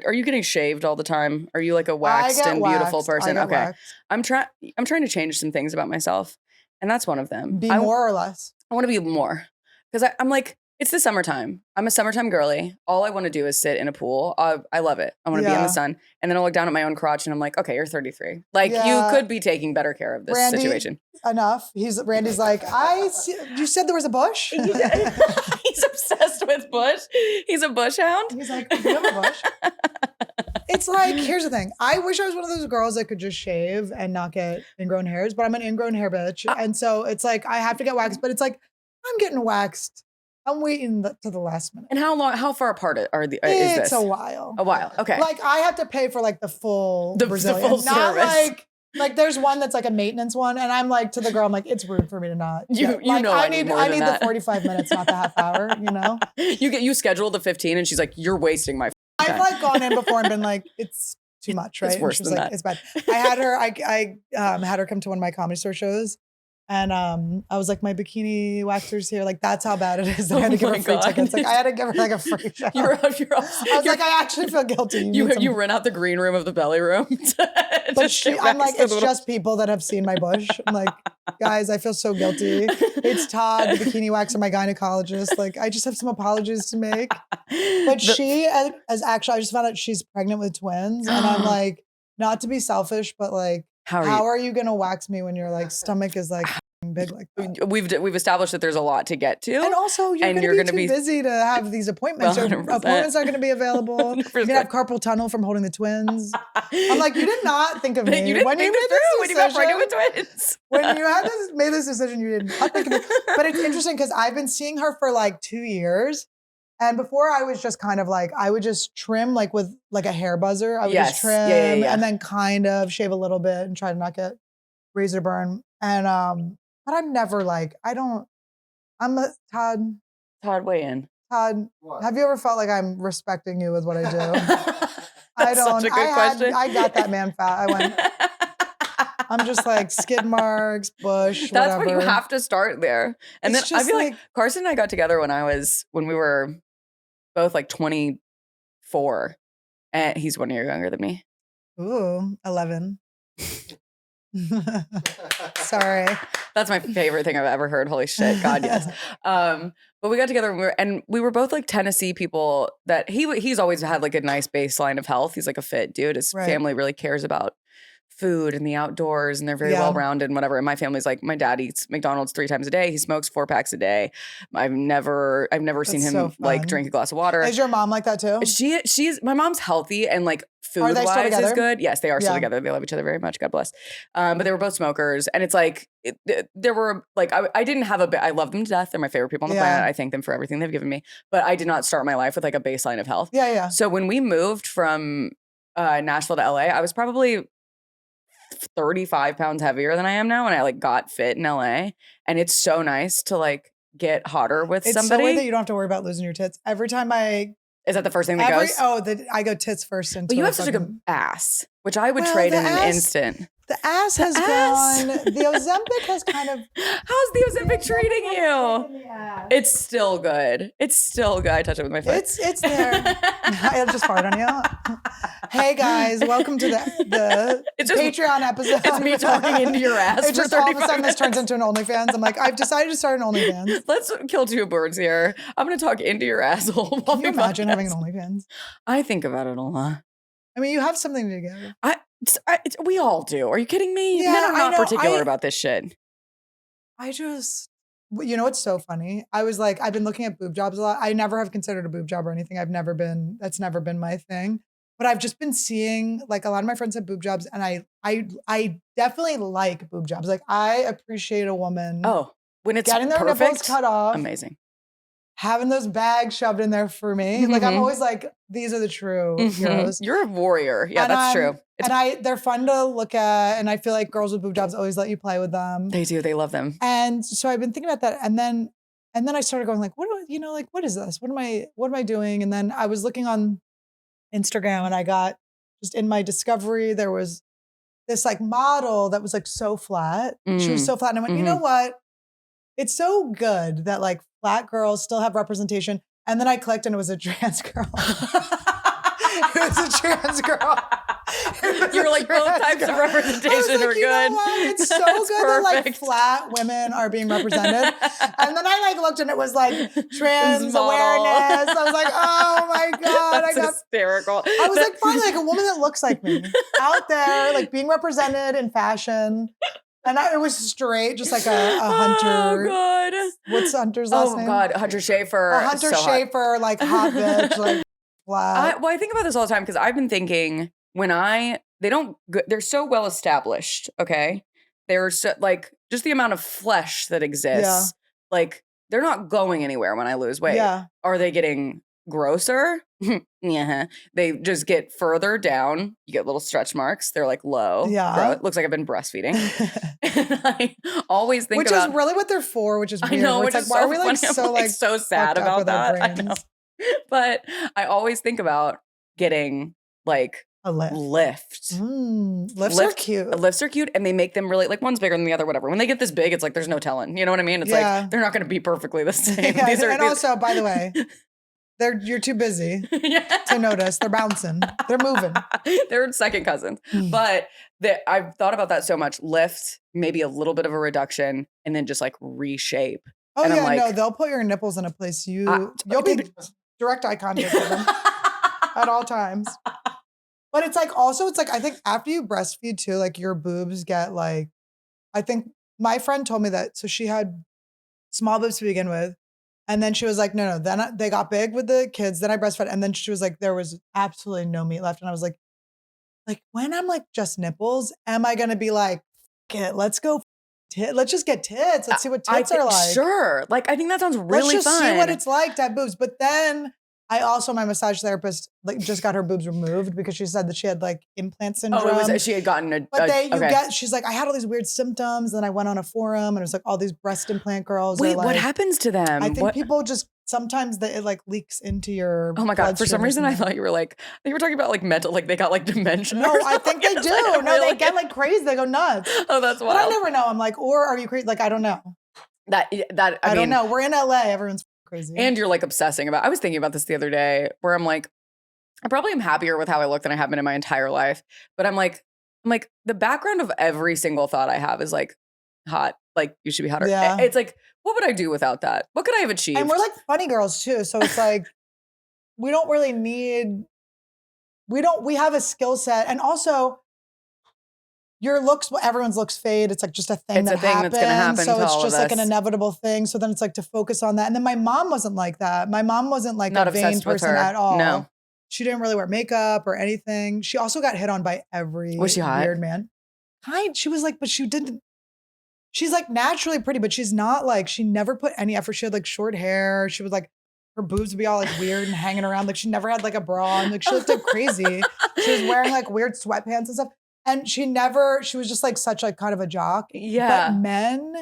are you getting shaved all the time? Are you like a waxed and beautiful person? I get Okay. waxed. I'm trying to change some things about myself. And that's one of them. Be I more or less. want to be more. Because I'm like, it's the summertime. I'm a summertime girly. All I want to do is sit in a pool. I love it. I want to be in Yeah. the sun. And then I'll look down at my own crotch and I'm like, okay, you're 33. Like Yeah. you could be taking better care of this Randy- situation. Enough. Randy's like, you said there was a bush? He's obsessed with bush. He's a bush hound. He's like, you have a bush? It's like, here's the thing. I wish I was one of those girls that could just shave and not get ingrown hairs, but I'm an ingrown hair bitch. And so it's like, I have to get waxed, but it's like, I'm getting waxed I'm waiting to the last minute. And how far apart is It's this? a while. A while. Okay. Like I have to pay for like the full The Brazilian, full not service. like there's one that's like a maintenance one, and I'm like to the girl, I'm like, it's rude for me to not. I need more I than need that. the 45 minutes, not the half hour. You know. You schedule the 15, and she's like, "You're wasting my." I've like gone in before and been like, it's too much, right? It's worse and she was than like, that. it's bad. I had her. I had her come to one of my Comedy Store shows. And I was like, my bikini waxer's here. Like, that's how bad it is. I had to give her free tickets. Like, I had to give her like a free show. I was like, I actually feel guilty. You rent out the green room of the belly room. But I'm like, it's just people that have seen my bush. I'm like, guys, I feel so guilty. It's Todd, the bikini waxer, my gynecologist. Like, I just have some apologies to make. But she as actually, I just found out she's pregnant with twins. And I'm like, not to be selfish, but like, how are you gonna wax me when your like stomach is like big like that? We've established that there's a lot to get to, and also you're gonna be too busy to have these appointments. Your 100%. appointments aren't gonna be available. You're gonna have carpal tunnel from holding the twins. I'm like, you did not think of me You didn't when think you this made through this when you got pregnant with decision. twins. When you made this decision, you did not think of me. But it's interesting because I've been seeing her for like 2 years. And before I was just kind of like, I would just trim like with like a hair buzzer. I would just trim and then kind of shave a little bit and try to not get razor burn. And, but I'm never like, Todd, weigh in. Todd, have you ever felt like I'm respecting you with what I do? I don't. Such a good question. I got that man fat. I went, I'm just like skid marks, bush, That's whatever. what you have to start there. And It's then I feel like like Carson and I got together when we were both like 24, and he's 1 year younger than me. Ooh, 11. Sorry. That's my favorite thing I've ever heard. Holy shit. God, yes. But we got together and we were both like Tennessee people that he's always had like a nice baseline of health. He's like a fit dude. His family really cares about food and the outdoors, and they're very well-rounded and whatever. And my family's like, my dad eats McDonald's 3 times a day. He smokes 4 packs a day. I've never seen him like drink a glass of water. Is your mom like that too? She's my mom's healthy and like food-wise is good. Yes, they are still together. They love each other very much. God bless. But they were both smokers, and it's like there were like I didn't have I love them to death. They're my favorite people on the planet. I thank them for everything they've given me. But I did not start my life with like a baseline of health. Yeah. So when we moved from Nashville to LA, I was probably 35 pounds heavier than I am now, and I like got fit in LA. And it's so nice to like get hotter with somebody. It's so weird that you don't have to worry about losing your tits. Every time is that the first thing that goes? I go tits first. But you have such a good ass, which I would trade in an instant. The ass has gone. The Ozempic has kind of. How's the Ozempic treating you? It's still good. It's still good. I touch it with my foot. It's there. I just farted on you. Hey guys, welcome to the Patreon episode. It's me talking into your ass. It just all of a sudden this turns into an OnlyFans. I'm like, I've decided to start an OnlyFans. Let's kill 2 birds here. I'm going to talk into your asshole. Can you imagine having an OnlyFans? I think about it a lot. I mean, you have something to give. We all do. Are you kidding me? Yeah, Men are not particular about this shit. You know what's so funny? I was like, I've been looking at boob jobs a lot. I never have considered a boob job or anything. That's never been my thing. But I've just been seeing like a lot of my friends have boob jobs, and I definitely like boob jobs. Like I appreciate a woman. Oh, when it's getting their nipples cut off. Amazing. Having those bags shoved in there for me. Like I'm always like, these are the true heroes. You're a warrior. Yeah, and that's true. They're fun to look at. And I feel like girls with boob jobs always let you play with them. They do. They love them. And so I've been thinking about that. And then I started going like, what is this? What am I doing? And then I was looking on Instagram, and I got just in my discovery, there was this like model that was like so flat. She was so flat. And I went, you know what? It's so good that like flat girls still have representation. And then I clicked and it was a trans girl. It was a trans girl. You were like, both types of representation are good. Know what? It's so good that like flat women are being represented. And then I like looked and it was like trans awareness. I was like, oh my God. That's hysterical. I was like, finally, like a woman that looks like me out there, like being represented in fashion. And it was straight, just like a Hunter. Oh, God. What's Hunter's last name? Oh, God. Hunter Schafer. A Hunter Schafer, like hot bitch, like flat. I think about this all the time because I've been thinking they're so well established, okay? They're so, like, just the amount of flesh that exists. Like, they're not going anywhere when I lose weight. Yeah. Are they getting grosser? Yeah. They just get further down. You get little stretch marks. They're like low. Yeah. Looks like I've been breastfeeding. And I always think which about, is really what they're for, which is weird. I know, where which it's is like, why so are we like funny. I'm so like so sad fucked up about with our that. I know. brains? But I always think about getting like A lift. lift. Lifts are cute. Lifts are cute, and they make them really like one's bigger than the other, whatever. When they get this big, it's like there's no telling. You know what I mean? It's Yeah. like they're not going to be perfectly the same. Yeah, These are, and also, by the way, you're too busy to notice. They're bouncing. They're moving. They're second cousins. But I've thought about that so much. Lift, maybe a little bit of a reduction, and then just like reshape. Oh And I'm yeah, like, no, they'll put your nipples in a place you'll be direct eye contact with them at all times. But it's like also, it's like I think after you breastfeed too, like your boobs get like, I think my friend told me that. So she had small boobs to begin with. And then she was like, no, then they got big with the kids. Then I breastfed. And then she was like, there was absolutely no meat left. And I was like when I'm like just nipples, am I going to be like, let's go, let's just get tits. Let's see what tits are like. Sure. Like, I think that sounds really let's just fun. see what it's like to have boobs. But then I also, my massage therapist like just got her boobs removed because she said that she had like implant syndrome. Oh, she had gotten a. But she's like, I had all these weird symptoms. Then I went on a forum and it was like all these breast implant girls. Wait, like, what happens to them? I think people just, sometimes it like leaks into your. Oh my God. For some reason, I something. thought you were talking about like mental, like they got like dementia. No, I think they do. No, they get like crazy. They go nuts. Oh, that's wild. But I never know. I'm like, or are you crazy? Like, I don't know. I mean, don't know. We're in LA. Everyone's crazy. And you're like obsessing about, I was thinking about this the other day where I'm like, I probably am happier with how I look than I have been in my entire life. But I'm like, the background of every single thought I have is like hot. Like you should be hotter. Yeah. It's like, what would I do without that? What could I have achieved? And we're like funny girls too. So it's like, we don't really need, we have a skill set. And also your looks, everyone's looks fade. It's like just a thing that's happens. going to happen. So to it's all just of like an us. inevitable thing. So then it's like to focus on that. And then my mom wasn't like that. My mom wasn't like Not a vain obsessed with person her. at all. No. She didn't really wear makeup or anything. She also got hit on by every Was she hot? weird man. She was like, but she didn't. She's like naturally pretty, but she's not like, she never put any effort. She had like short hair. She was like, her boobs would be all like weird and hanging around. Like she never had like a bra on. Like she looked like crazy. She was wearing like weird sweatpants and stuff. And she was just like such like kind of a jock. Yeah. But men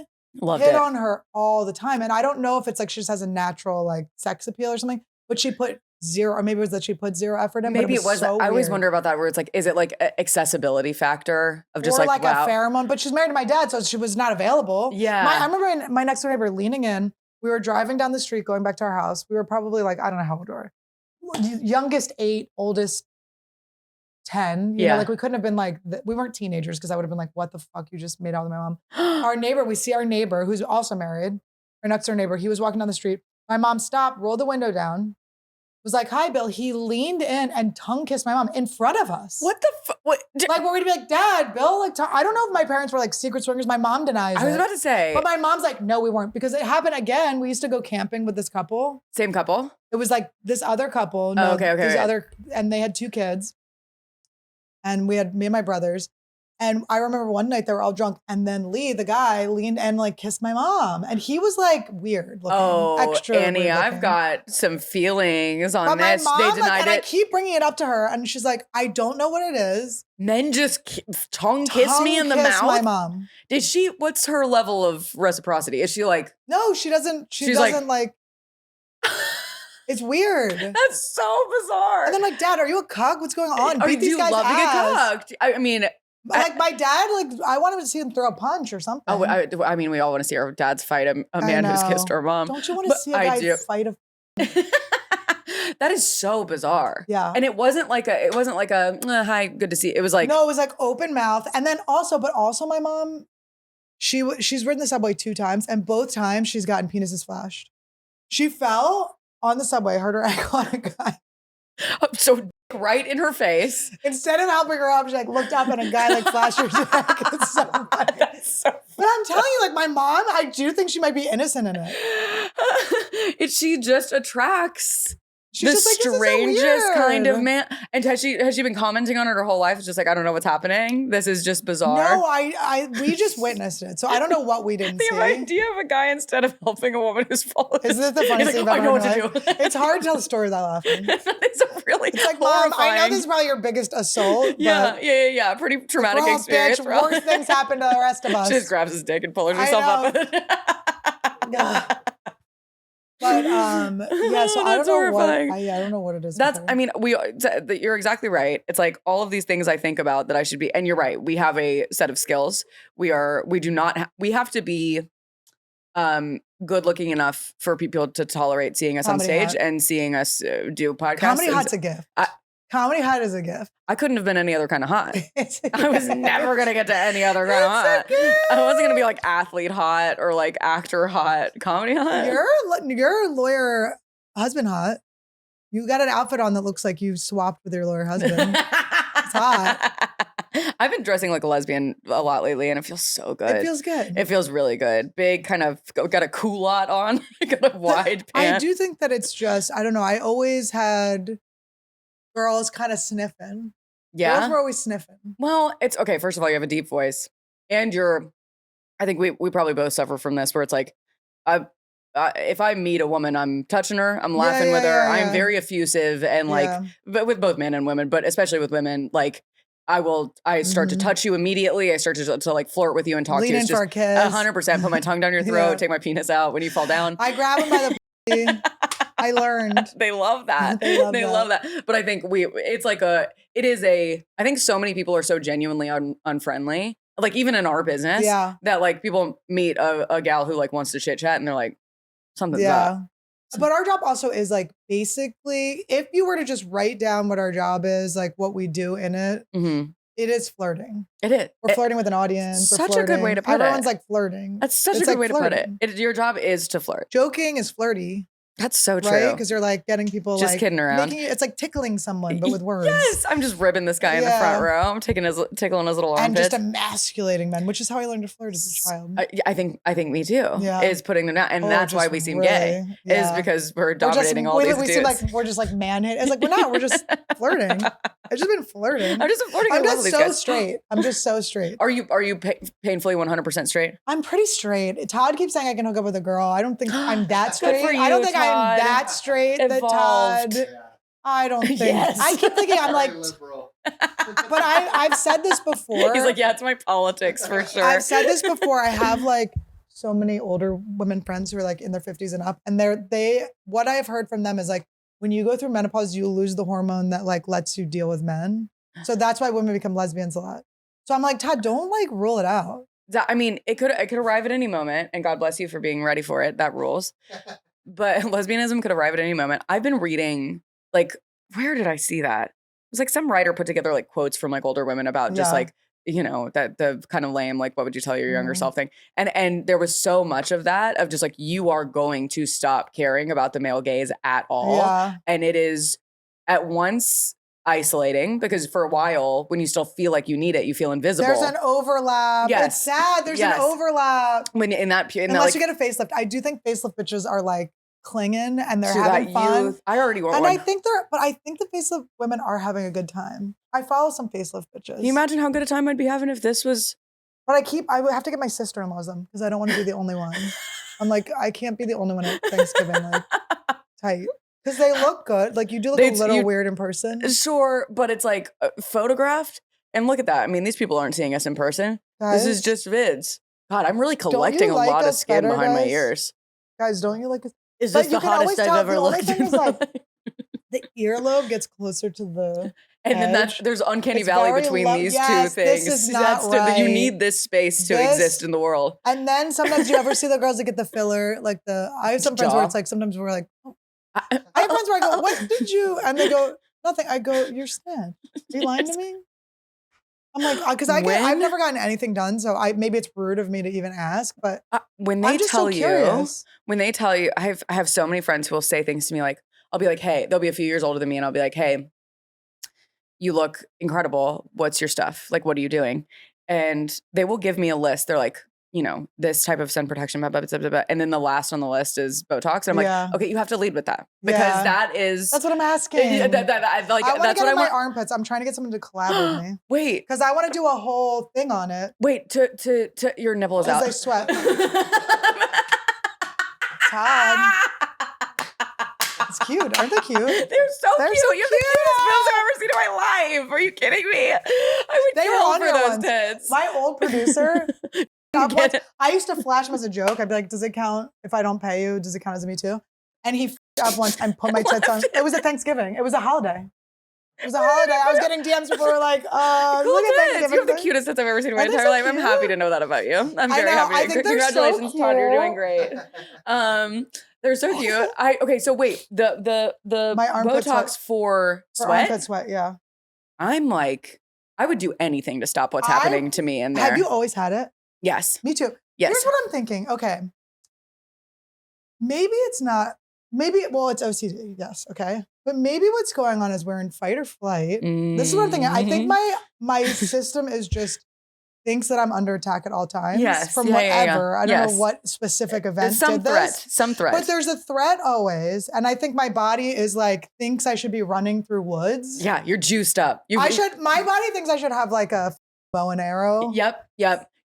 Loved hit it. on her all the time. And I don't know if it's like she just has a natural like sex appeal or something, but she put zero, or maybe it was that she put zero effort in. Maybe but it was. I So always weird. wonder about that where it's like, is it like accessibility factor of just or like, like wow. a pheromone, but she's married to my dad, so she was not available. Yeah. I remember my next door neighbor leaning in. We were driving down the street, going back to our house. We were probably like, I don't know how old we were. Youngest 8, oldest 10. You know, like we couldn't have been like, we weren't teenagers because I would have been like, what the fuck, you just made out with my mom. We see our neighbor who's also married, our next door neighbor. He was walking down the street. My mom stopped, rolled the window down, was like, hi, Bill. He leaned in and tongue kissed my mom in front of us. What the fuck? Like, we're going to be like, Dad, Bill, like, I don't know if my parents were like secret swingers. My mom denies it. I was about to say. But my mom's like, no, we weren't. Because it happened again. We used to go camping with this couple. Same couple? It was like this other couple. Oh, okay. And they had 2 kids. And we had me and my brothers. And I remember one night they were all drunk. And then Lee, the guy, leaned and like kissed my mom. And he was like weird looking. Oh, extra Annie, weird I've looking. got some feelings on But my this. mom, They like, denied and I it. keep bringing it up to her. And she's like, I don't know what it is. Men just tongue kiss me in the Tongue kiss mouth? my mom. Did she, what's her level of reciprocity? Is she like, No, she doesn't. She She's like- doesn't like. It's weird. that's so bizarre. And then like, Dad, are you a cuck? What's going on? Oh, Beat do these you guys' love to get ass. cucked? I mean, Like my dad, like I wanted to see him throw a punch or something. I mean, we all want to see our dads fight a man who's know. kissed our mom. Don't you want to But see a I guy do. fight a? That is so bizarre. Yeah. And it wasn't like a hi, good to see you. It was like, No, it was like open mouth, and then also my mom, she's ridden the subway 2 times, and both times she's gotten penises flashed. She fell on the subway, hurt her ankle on a guy. so right in her face. Instead of helping her up, she like looked up and a guy like flashed her dick. It's so funny. That's so But I'm telling you, like my mom, I do think she might be innocent in it. She just attracts. She's the just like, this is so strangest kind of weird. man. And has she been commenting on it her whole life? It's just like, I don't know what's happening. This is just bizarre. No, we just witnessed it. So I don't know what we didn't The see. idea of a guy instead of helping a woman who's fallen. Isn't it the funniest thing like, I've I know ever what to heard? do. It's hard to tell a story without laughing. It's a really It's like, Mom, I know horrifying. this is probably your biggest assault. Yeah. Pretty traumatic Girl, experience. bitch, worse things happen to the rest of us. She just grabs his dick and pulls I herself up. Yeah. But yeah, so I don't That's know horrifying. what I don't know what it is. That's, with her. I mean, you're exactly right. It's like all of these things I think about that I should be, and you're right. We have a set of skills. We have to be good looking enough for people to tolerate seeing us Comedy on stage hot. and seeing us do podcasts. Comedy And hot's a gift. Comedy hot is a gift. I couldn't have been any other kind of hot. It's a I was gift. never going to get to any other kind of hot. I wasn't going to be like athlete hot or like actor hot, comedy hot. Your lawyer husband hot. You got an outfit on that looks like you swapped with your lawyer husband. It's hot. I've been dressing like a lesbian a lot lately and it feels so good. It feels good. It feels really good. Big kind of, got a culotte on, got a wide pant. I do think that it's just, I don't know. I always had girls kind of sniffing. Yeah. Girls were always sniffing. Well, it's okay. First of all, you have a deep voice and I think we probably both suffer from this where it's like, if I meet a woman, I'm touching her, I'm laughing with her. I'm very effusive and like, but with both men and women, but especially with women, like I start to touch you immediately. I start to like flirt with you and talk Lean to you. in It's for just a kiss. 100% put my tongue down your throat, Yeah. take my penis out when you fall down. I grab him by the pussy. I learned. They love that. They love love that. But I think I think so many people are so genuinely unfriendly. Like even in our business, that like people meet a gal who like wants to chit chat and they're like, something's up. But our job also is like basically, if you were to just write down what our job is, like what we do in it, it is flirting. It is. We're flirting with an audience. Such a good way to put it. Everyone's like flirting. That's such a It's good like way to put it. flirting. Your job is to flirt. Joking is flirty. That's so true. Right? Because you're like getting people just like kidding around. it's like tickling someone, but with words. Yes. I'm just ribbing this guy in the front row. I'm tickling his little armpit. And just emasculating men, which is how I learned to flirt as a child. I think me too. Yeah. Is putting them down. And that's why we seem gay. Is because we're dominating all these dudes. Seem like we're just like man-hit. It's like we're not. We're just flirting. I've just been flirting. I'm just flirting. I'm I love just these so guys. straight. I'm just so straight. Are you painfully 100% straight? I'm pretty straight. Todd keeps saying I can hook up with a girl. I don't think I'm that Good straight. for you, I don't think Todd. I'm that straight. That Evolved. Todd. I don't think. Yes. I keep thinking I'm like. But I've said this before. He's like, yeah, it's my politics for sure. I've said this before. I have like so many older women friends who are like in their 50s and up, and what I've heard from them is like when you go through menopause, you lose the hormone that like lets you deal with men. So that's why women become lesbians a lot. So I'm like, Todd, don't like rule it out. I mean, it could arrive at any moment, and God bless you for being ready for it. That rules. But lesbianism could arrive at any moment. I've been reading, like, where did I see that? It was like some writer put together like quotes from like older women about just like, you know, that the kind of lame, like, what would you tell your younger self thing? And there was so much of that of just like, you are going to stop caring about the male gaze at all. Yeah. And it is at once isolating because for a while, when you still feel like you need it, you feel invisible. There's an overlap. Yes. It's sad. There's an overlap. When Unless you get a facelift. I do think facelift bitches are like clinging and they're having fun. Youth. I already want and one. I think the facelift women are having a good time. I follow some facelift bitches. Can you imagine how good a time I'd be having if this was? But I would have to get my sister-in-laws them because I don't want to be the only one. I'm like, I can't be the only one at Thanksgiving, like tight. Because they look good. Like you do look a little weird in person. Sure, but it's like photographed. And look at that. I mean, these people aren't seeing us in person. Guys, this is just vids. God, I'm really collecting a like lot of us skin better, behind my guys? ever Guys, don't you like us? Is But this you the can always hottest I've tell ever the only looked thing in is, my like, life? The earlobe gets closer to the And then edge. there's uncanny It's valley very between low. these Yes, two things. this is not You right. need this space to This- exist in the world. And then sometimes you ever see the girls that get the filler, like I have some friends where Jaw. it's like sometimes we're like, oh. I have friends where I go, what did you? And they go, nothing. I go, you're snatched. Are you lying to me? I'm like, because I've never gotten anything done, so maybe it's rude of me to even ask. But when they I'm just so curious. I have so many friends who will say things to me like, I'll be like, hey, they'll be a few years older than me, and I'll be like, hey, you look incredible. What's your stuff? Like, what are you doing? And they will give me a list. They're like, you know, this type of sun protection, blah, blah, blah, blah, blah. And then the last on the list is Botox. And I'm Yeah. like, okay, you have to lead with that because Yeah. that's What I'm asking. like, I want to that's get what I in my want. armpits. I'm trying to get someone to collab with me Wait, because I want to do a whole thing on it. wait, to your nipple is As out. they sweat. Todd. It's cute. Aren't they cute? They're so They're cute. so You're the cutest boobs I've ever seen in my life. Are you kidding me? I would They were kill on for here those once. tits. My old producer. Get it. I used to flash him as a joke. I'd be like, does it count if I don't pay you? Does it count as a Me Too? And he f***ed up once and put my tits on. It was a Thanksgiving. It was a holiday. It was a holiday. I was getting DMs people were like, Cool look at tits. Thanksgiving. You have the cutest tits I've ever seen in my Aren't they entire so life. I'm cute? happy to know that about you. I'm very know. happy. I think they're so Congratulations, Todd. You're doing cute. great. They're so cute. Okay, so wait, the My armpit Botox sweat. for For sweat. armpit sweat, yeah. I'm like, I would do anything to stop what's I- happening to me in there. Have you always had it? Yes. Me too. Yes. Here's what I'm thinking. Okay. Maybe it's not, well, it's OCD, yes, okay. But maybe what's going on is we're in fight or flight. This is what I'm thinking. I think Mhm. my system is just thinks that I'm under attack at all times. Yes. From Yeah, yeah, yeah. whatever. I don't Yes. know what specific event Some did threat. this. Some threat. But there's a threat always. And I think my body is like, thinks I should be running through woods. Yeah, you're juiced up. My body thinks I should have like a bow and arrow. Yep.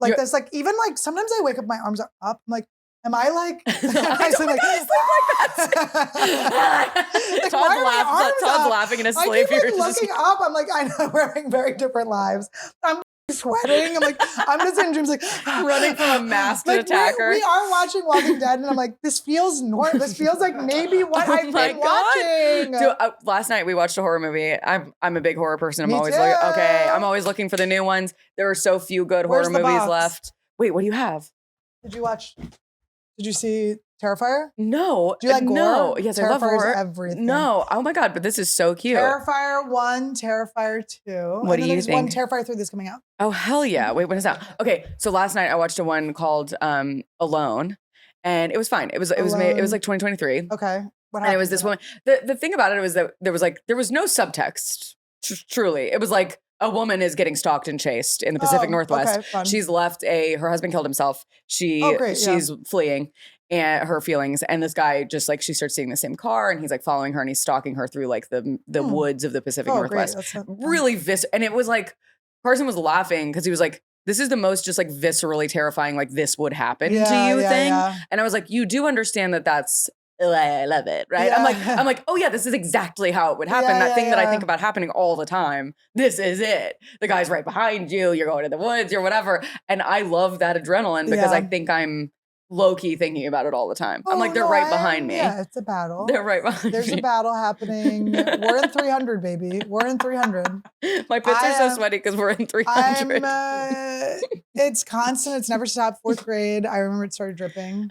Like You're- this, like even like sometimes I wake up, my arms are up. I'm like, am I like? I don't like, sleep like that. Todd's laughing in his I sleep. keep like You're just- looking up. I'm like, I know we're having very different lives. I'm sweating. I'm like, I'm just in dreams like running from a masked like, attacker. We are watching Walking Dead, and I'm like, this feels normal. This feels like maybe what Oh I've my been God. watching. Dude, last night we watched a horror movie. I'm a big horror person. I'm Me always too. I'm always looking for the new ones. There are so few good Where's horror the movies box? left. Wait, what do you have? Did you see Terrifier? No. Do you like gore? No. Yes, I love Terrifier's horror. everything. No. Oh my God, but this is so cute. Terrifier 1, Terrifier 2. What do and then you there's think? one Terrifier 3 that's coming out. Oh, hell yeah. Wait, when is that? Okay, so last night I watched a one called Alone, and it was fine. It was made, it was like 2023. Okay. What And it was happens this in woman. The thing about it was that there was no subtext. Truly, it was like a woman is getting stalked and chased in the Pacific Northwest. Okay, fun. She's left her husband killed himself. Oh, great, yeah. She's fleeing and her feelings. And this guy just like she starts seeing the same car and he's like following her and he's stalking her through like the woods of the Pacific Oh, Northwest. great. That's not fun. Really and it was like Carson was laughing because he was like, this is the most just like viscerally terrifying, like this would happen to you thing. Yeah. And I was like, you do understand that that's I love it, right? Yeah. I'm like, oh yeah, this is exactly how it would happen. Yeah, That yeah, thing that I yeah. think about happening all the time. This is it. The guy's right behind you. You're going to the woods or whatever. And I love that adrenaline because Yeah. I think I'm low key thinking about it all the time. I'm Oh, like, they're no, right behind me. Yeah, it's a battle. They're right behind There's me. a battle happening. We're in 300, baby. We're in 300. My pits are I so am- sweaty because we're in 300. It's constant. It's never stopped. 4th grade. I remember it started dripping.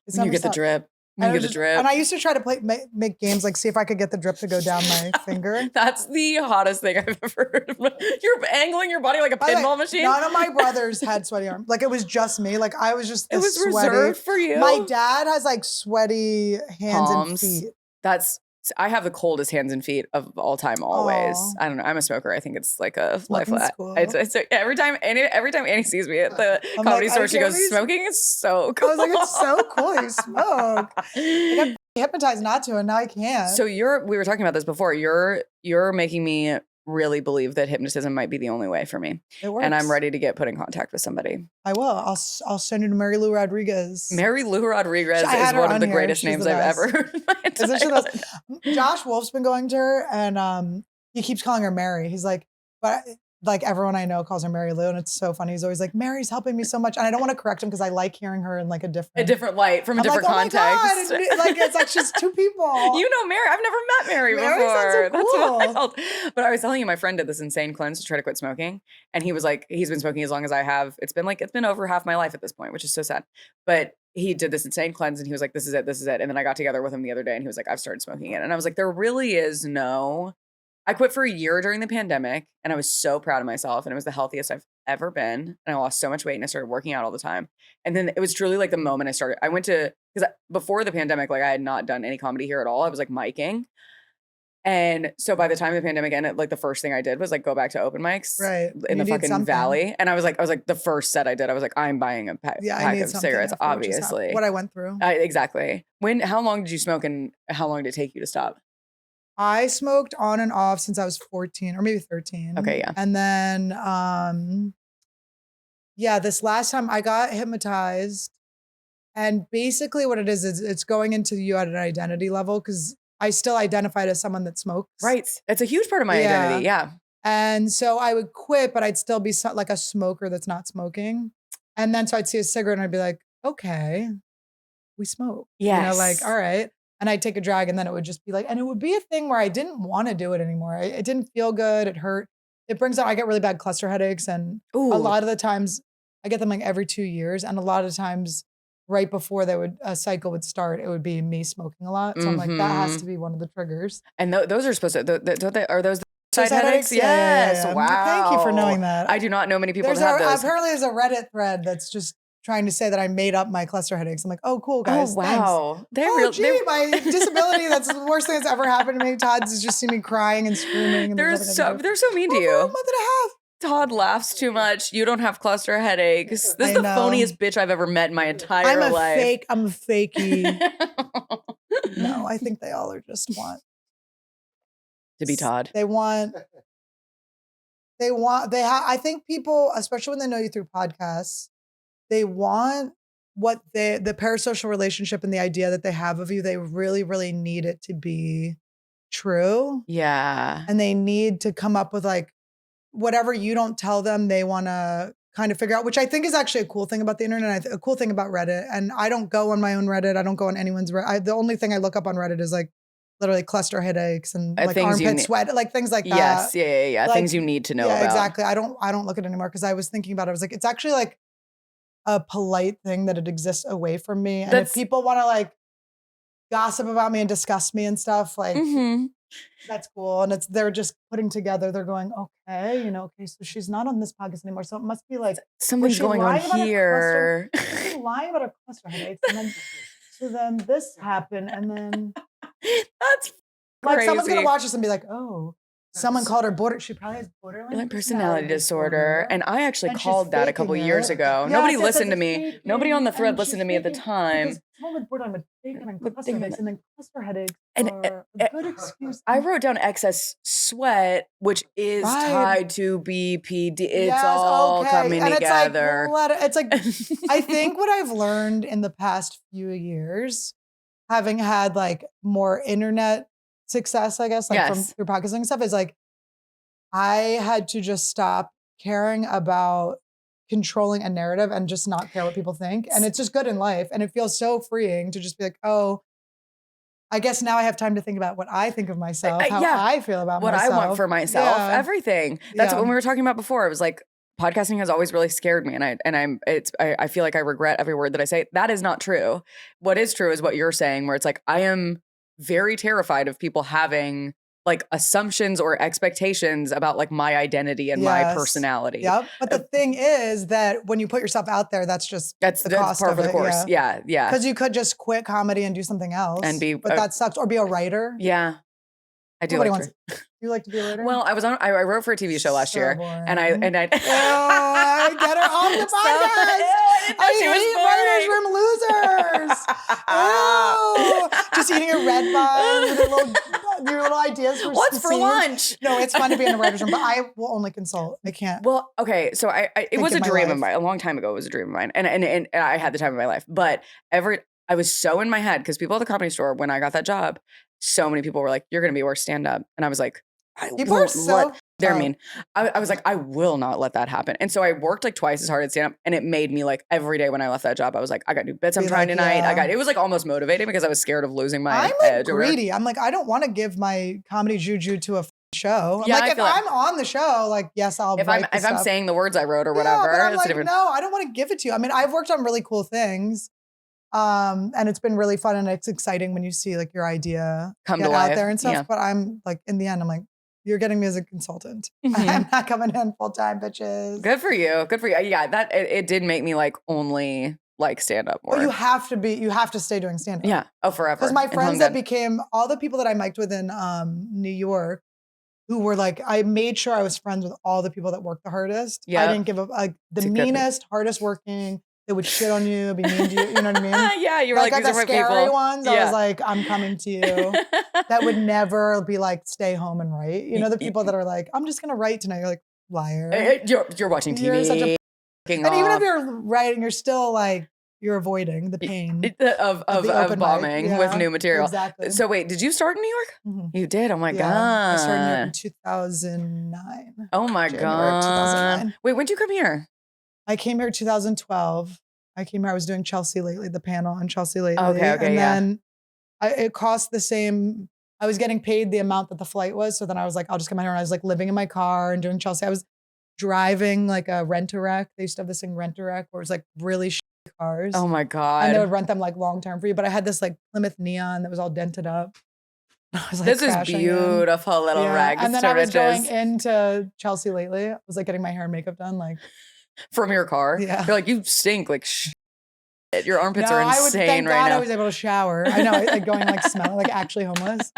It's When you never get the stopped. drip. And You it get was the just- drip. And I used to try to make games, like see if I could get the drip to go down my finger. That's the hottest thing I've ever heard. You're angling your body like a By the way, pinball machine. None of my brothers had sweaty arms. Like it was just me. Like I was just It this was sweaty. reserved for you. My dad has like sweaty hands Palms. and feet. I have the coldest hands and feet of all time. Always. Aw. I don't know. I'm a smoker. I think it's like a life. Smoking's cool. It's every time Annie sees me at the I'm comedy like, store, I she can't goes, be- "Smoking is so cool." I was like, it's so cool you smoke. I got hypnotized not to, and now I can't. So we were talking about this before. You're making me really believe that hypnotism might be the only way for me, it works. and I'm ready to get put in contact with somebody. I will. I'll send you to Mary Lou Rodriguez. Mary Lou Rodriguez I had is her one of on the here. greatest She's names the I've best. ever heard in my Isn't she entire the life. Josh Wolf's been going to her, and he keeps calling her Mary. He's like, but like everyone I know calls her Mary Lou, and it's so funny. He's always like, Mary's helping me so much, and I don't want to correct him because I like hearing her in like a different light from a I'm different like, context. Oh my God. Like it's like she's two people. You know Mary. I've never met Mary Mary before. sounds so That's cool. wild. But I was telling you, my friend did this insane cleanse to try to quit smoking. And he was like, he's been smoking as long as I have. It's been over half my life at this point, which is so sad. But he did this insane cleanse and he was like, this is it. And then I got together with him the other day and he was like, I've started smoking it. And I was like, there really is I quit for a year during the pandemic and I was so proud of myself and it was the healthiest I've ever been. And I lost so much weight and I started working out all the time. And then it was truly like the moment I went to, because before the pandemic, like I had not done any comedy here at all. I was like miking. And so by the time of the pandemic ended, like the first thing I did was like go back to open mics Right. in You the need fucking something. valley. And I was like the first set I did, I was like, I'm buying a pack I need of something cigarettes, after what just happened, obviously. what I went through. Exactly. How long did you smoke and how long did it take you to stop? I smoked on and off since I was 14 or maybe 13. Okay, yeah. And then, this last time I got hypnotized. And basically what it is it's going into you at an identity level because I still identified as someone that smokes. Right. It's a huge part of my identity. Yeah. And so I would quit, but I'd still be like a smoker that's not smoking. And then so I'd see a cigarette and I'd be like, okay, we smoke. Yes. You know, like, all right. And I'd take a drag and then it would just be like, and it would be a thing where I didn't want to do it anymore. It didn't feel good. It hurt. It brings out, I get really bad cluster headaches. And a lot of the times I get them like every 2 years. And a lot of times right before a cycle would start, it would be me smoking a lot. So I'm like, that has to be one of the triggers. And those are supposed to, don't they, are those the side Side headaches? Yes. Yeah. Wow. Thank you for knowing that. I do not know many people that have those. Apparently there's a Reddit thread that's just trying to say that I made up my cluster headaches. I'm like, oh, cool, guys. Oh, wow. Thanks. My disability, that's the worst thing that's ever happened to me. Todd's has just seen me crying and screaming. And they're so mean to you. For a month and a half. Todd laughs too much. You don't have cluster headaches. This is the phoniest bitch I've ever met in my entire life. I'm a fakey. No, I think they all are just want to be Todd. I think people, especially when they know you through podcasts, they want what the parasocial relationship and the idea that they have of you, they really, really need it to be true. Yeah. And they need to come up with like, whatever you don't tell them, they want to kind of figure out, which I think is actually a cool thing about the internet, a cool thing about Reddit. And I don't go on my own Reddit. I don't go on anyone's Reddit. The only thing I look up on Reddit is like literally cluster headaches and like armpit sweat, like things like that. Yes, yeah. Like, things you need to know about. Exactly. I don't look at it anymore because I was thinking about it. I was like, it's actually like a polite thing that it exists away from me. And if people want to like gossip about me and discuss me and stuff, like that's cool. And they're just putting together, they're going, okay, so she's not on this podcast anymore. So it must be like something's going on here. She's lying about her cluster headaches. And then this happened. And then that's like crazy. someone's gonna watch this and be like, oh, someone called her she probably has borderline personality disorder. And I actually called that a couple of years ago. Nobody listened to me. Nobody on the thread listened to me at the time. Someone with borderline with cluster headaches, and then cluster headaches and are a good excuse. I wrote down excess sweat, which is tied to BPD. It's all coming together. It's like I think what I've learned in the past few years, having had like more internet success, I guess, like through podcasting and stuff, is like I had to just stop caring about controlling a narrative and just not care what people think. And it's just good in life. And it feels so freeing to just be like, oh, I guess now I have time to think about what I think of myself, how I feel about what myself. I want for myself, everything. That's what we were talking about before. It was like, podcasting has always really scared me. And I feel like I regret every word that I say. That is not true. What is true is what you're saying, where it's like, I am very terrified of people having like assumptions or expectations about like my identity and my personality. Yep. But the thing is that when you put yourself out there, that's the cost par of for the course. Yeah. Because you could just quit comedy and do something else. But that sucks. Or be a writer. Yeah. I do. You like to be a writer? Well, I wrote for a TV show last year, boring. and I get her off the podcast. I hate writers' room losers. Just eating a red bun with your little ideas for what's for lunch. No, it's fun to be in a writer's room, but I will only consult. I can't. Well, okay, so it was a dream of mine a long time ago. It was a dream of mine, and I had the time of my life. But I was so in my head because people at the Comedy Store, when I got that job, so many people were like, "You're going to be worth stand up," and I was like, People are so they're mean. I was like, I will not let that happen. And so I worked like twice as hard at stand up, and it made me like every day when I left that job, I was like, I got new bits I'm trying tonight. It was like almost motivating because I was scared of losing my edge. I'm greedy. I'm like, I don't want to give my comedy juju to a show. I'm yeah, like, if I'm on the show, like, yes, I'll if I'm saying the words I wrote or whatever. But I'm like, no, I don't want to give it to you. I mean, I've worked on really cool things. And it's been really fun and it's exciting when you see like your idea come get to life out there and stuff. Yeah. But I'm like, in the end, I'm like, you're getting me as a consultant. I'm not coming in full time, bitches. Good for you. Good for you. Yeah, that it did make me like only like stand up more. But you have to stay doing stand up. Yeah. Oh, forever. Because my And friends Hung that Dead. became, all the people that I mic'd with in New York, who were like, I made sure I was friends with all the people that worked the hardest. I Yep. didn't give up, like the It's a good thing. meanest, hardest working, that would shit on you, be mean to you, you know what I mean? Yeah, you were like, the these are my scary people. ones, I was like, I'm coming to you. That would never be like, stay home and write. You know, the people that are like, I'm just gonna write tonight. You're like, liar. You're watching TV. You're such a f***ing And even if off. you're writing, you're still like, you're avoiding the pain. of the open mic. bombing with Yeah, new material. exactly. So wait, did you start in New York? Mhm. You did. Oh my Yeah, god. I started in New York in 2009. Oh my January of god. 2009. Wait, when did you come here? I came here 2012. I came here, I was doing Chelsea Lately, the panel on Chelsea Lately. Okay, and yeah. then it cost the same, I was getting paid the amount that the flight was. So then I was like, I'll just come out here. And I was like living in my car and doing Chelsea. I was driving like a rent-a-wreck. They used to have this thing, rent-a-wreck, where it was like really shitty cars. Oh my god. And they would rent them like long-term for you. But I had this like Plymouth Neon that was all dented up. I was like This is crashing in. beautiful little rags And then to I was riches. going into Chelsea Lately. I was like getting my hair and makeup done. Like, From your car. Yeah. You're like, you stink like shit. Your armpits no, are I would insane thank right God now. I was able to shower. I know, like going like smelling like actually homeless.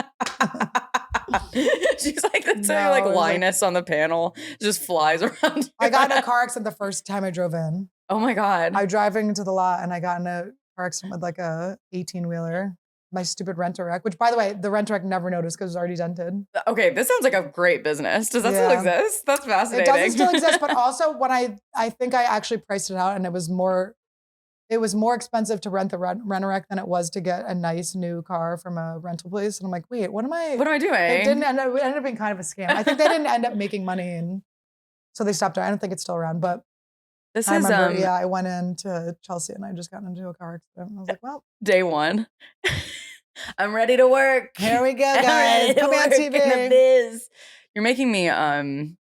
She's like, that's No, like it was like- Linus on the panel. Just flies around. I got in a car accident the first time I drove in. Oh my god. I was driving into the lot and I got in a car accident with like a 18-wheeler. My stupid rent-a-wreck, which by the way, the rent-a-wreck never noticed because it was already dented. Okay, this sounds like a great business. Does that still Yeah. exist? That's It fascinating. doesn't still exist, but also when I think I actually priced it out and it was more expensive to rent the rent-a-wreck than it was to get a nice new car from a rental place. And I'm like, wait, what am I doing? It ended up being kind of a scam. I think they didn't end up making money and so they stopped it. I don't think it's still around, but This I is remember, I went into Chelsea and I just got into a car accident. And I was like, well, day one. I'm ready to work. here we go, I'm guys. ready to Put me on work in the TV. biz. You're making me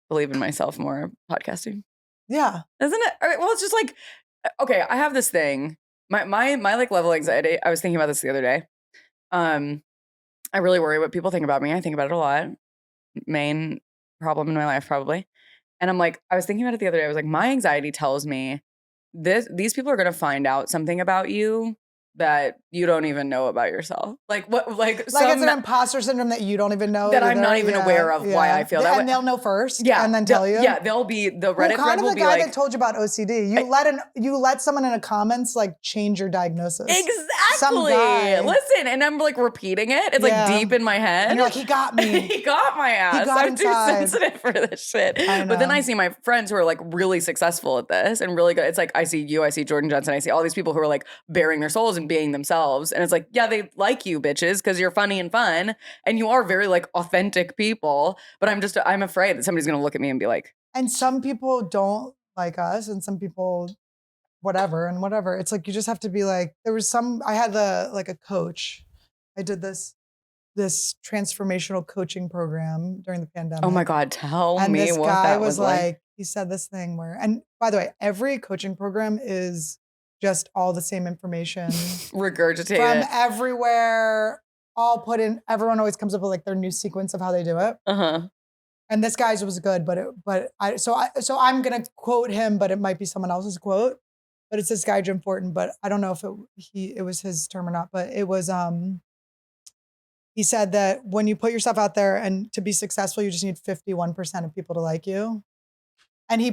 believe in myself more podcasting. Yeah. Isn't it? Well, it's just like, okay, I have this thing. My like level of anxiety, I was thinking about this the other day. I really worry what people think about me. I think about it a lot. Main problem in my life, probably. And I'm like, I was thinking about it the other day. I was like, my anxiety tells me these people are gonna find out something about you that you don't even know about yourself. Like what? Like It's an imposter syndrome that you don't even know. that I'm either. not even aware of why I feel that way. And they'll know first. Yeah, And then tell you. Yeah, they'll be the Reddit kind thread of will the be guy like that told you about OCD. You let someone in the comments like change your diagnosis. Some exactly. guy. Listen, and I'm like repeating it. It's Yeah. like deep in my head. And you're like, he got me. He got my ass. got I'm inside. too sensitive for this shit. I But then know. I see my friends who are like really successful at this and really good. It's like I see you, I see Jordan Johnson, I see all these people who are like bearing their souls and being themselves. And it's like, yeah, they like you bitches because you're funny and fun. And you are very like authentic people. But I'm afraid that somebody's gonna look at me and be like, And some people don't like us, and some people, whatever. It's like you just have to be like. I had a coach. I did this transformational coaching program during the pandemic. oh my God, tell And me this what guy that was like, he said this thing where, and by the way, every coaching program is just all the same information regurgitate from it. everywhere, all put in. Everyone always comes up with like their new sequence of how they do it. Uh-huh. And this guy's was good, so I'm gonna quote him, but it might be someone else's quote. But it's this guy Jim Fortin, but I don't know if it was his term or not. But it was he said that when you put yourself out there and to be successful, you just need 51% of people to like you. And he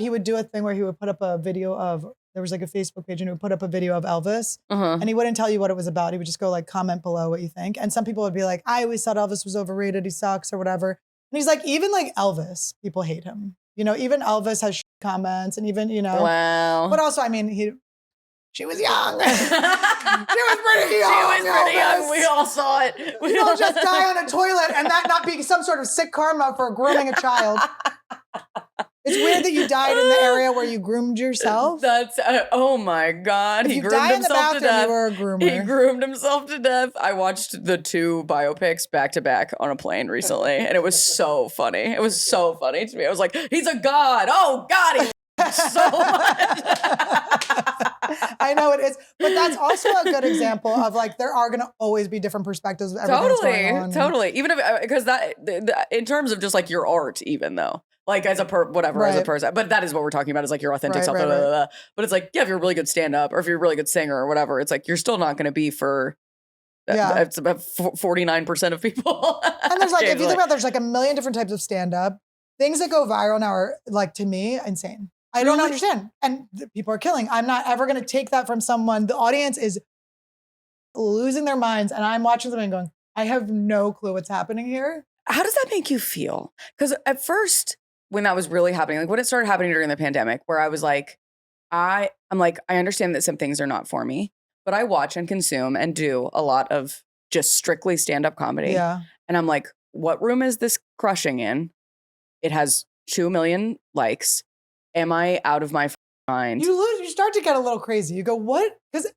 would do a thing where he would put up a video of, there was like a Facebook page and he would put up a video of Elvis Uh-huh. and he wouldn't tell you what it was about. He would just go like, comment below what you think. And some people would be like, I always thought Elvis was overrated. He sucks or whatever. And he's like, even like Elvis, people hate him. You know, even Elvis has comments and even, Wow. but also, I mean, she was young. She was pretty young. She was pretty young. Elvis. We all saw it. You don't just die on a toilet and that not be some sort of sick karma for grooming a child. It's weird that you died in the area where you groomed yourself. That's oh my God. If He you groomed die in the himself to bathroom, death. you were a groomer. He groomed himself to death. I watched the 2 biopics back to back on a plane recently, and it was so funny. It was so funny to me. I was like, he's a god. Oh God, he so much. I know it is, but that's also a good example of like there are going to always be different perspectives of everything that's going on. Totally. Even if because that in terms of just like your art, even though. like as a whatever, as a Right. person. But that is what we're talking about is like your authentic Right, self. right, blah, blah, right. blah, blah. But it's like, yeah, if you're a really good stand up or if you're a really good singer or whatever, it's like, you're still not going to be for, Yeah. it's about 49% of people. And there's like, if you occasionally. think about it, there's like a million different types of stand-up. Things that go viral now are like, to me, insane. I don't Truly? understand. And people are killing. I'm not ever going to take that from someone. The audience is losing their minds. And I'm watching them and going, I have no clue what's happening here. How does that make you feel? Because at first, when that was really happening, like when it started happening during the pandemic, where I was like, I'm like, I understand that some things are not for me, but I watch and consume and do a lot of just strictly stand-up comedy. Yeah. And I'm like, what room is this crushing in? It has 2 million likes. Am I out of my mind? You start to get a little crazy. You go, what? Because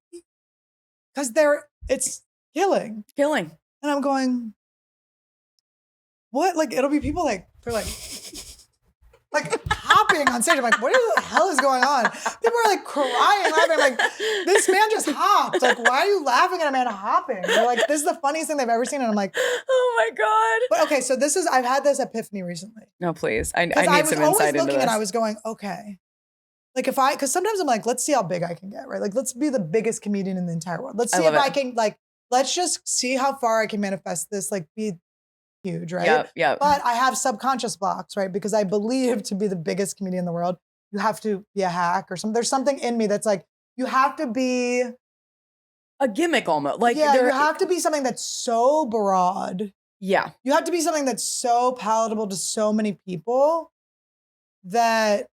it's killing. Killing. And I'm going, what? Like, it'll be people like, they're like hopping on stage. I'm like, what the hell is going on? People are like crying, laughing. I'm like, this man just hopped. Like, why are you laughing at a man hopping? They're like, this is the funniest thing they've ever seen. And I'm like, Oh my God. but okay, so I've had this epiphany recently. No, please. I need I was some always insight into looking this. and I was going, okay. Like because sometimes I'm like, let's see how big I can get, right? Like, let's be the biggest comedian in the entire world. Let's I see love if I it. can, like, let's just see how far I can manifest this, like be huge, right? Yep. But I have subconscious blocks, right? Because I believe to be the biggest comedian in the world, you have to be a hack or something. There's something in me that's like, you have to be A gimmick almost. Like, you have to be something that's so broad. Yeah. You have to be something that's so palatable to so many people that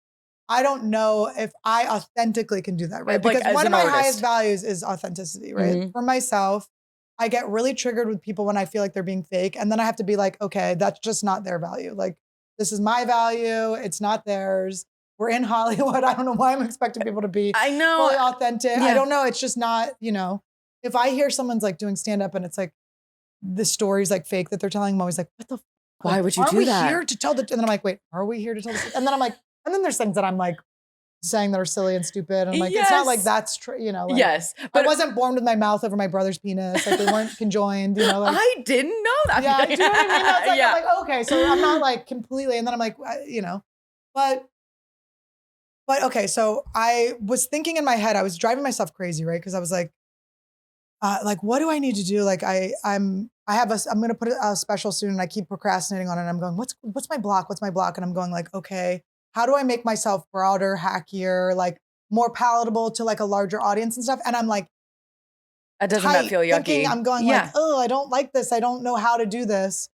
I don't know if I authentically can do that, right? Like, Because as one of an my artist. highest values is authenticity, right? Mhm. For myself, I get really triggered with people when I feel like they're being fake. And then I have to be like, okay, that's just not their value. Like, this is my value. It's not theirs. We're in Hollywood. I don't know why I'm expecting people to be I know. fully authentic. Yeah. I don't know. It's just not, if I hear someone's like doing stand-up and it's like, the story's like fake that they're telling, I'm always like, what the f-? Why Like, would you aren't do we that? here to tell the, and then I'm like, wait, are we here to tell the, and then I'm like, and then there's things that I'm like saying that are silly and stupid. And I'm like, it's not like Yes. that's true, like, Yes. I But wasn't born with my mouth over my brother's penis. Like, they weren't conjoined, like, I didn't know that. yeah, do you know what I mean? That's like, Yeah. I'm like, okay, so I'm not like completely, and then I'm like, but okay, so I was thinking in my head, I was driving myself crazy, right? Because I was like, what do I need to do? Like, I'm going to put a special soon, and I keep procrastinating on it. And I'm going, what's my block? What's my block? And I'm going like, okay, how do I make myself broader, hackier, like more palatable to like a larger audience and stuff? And I'm like, Doesn't that feel yucky? thinking, I'm going like, oh, I don't like this. I don't know how to do this.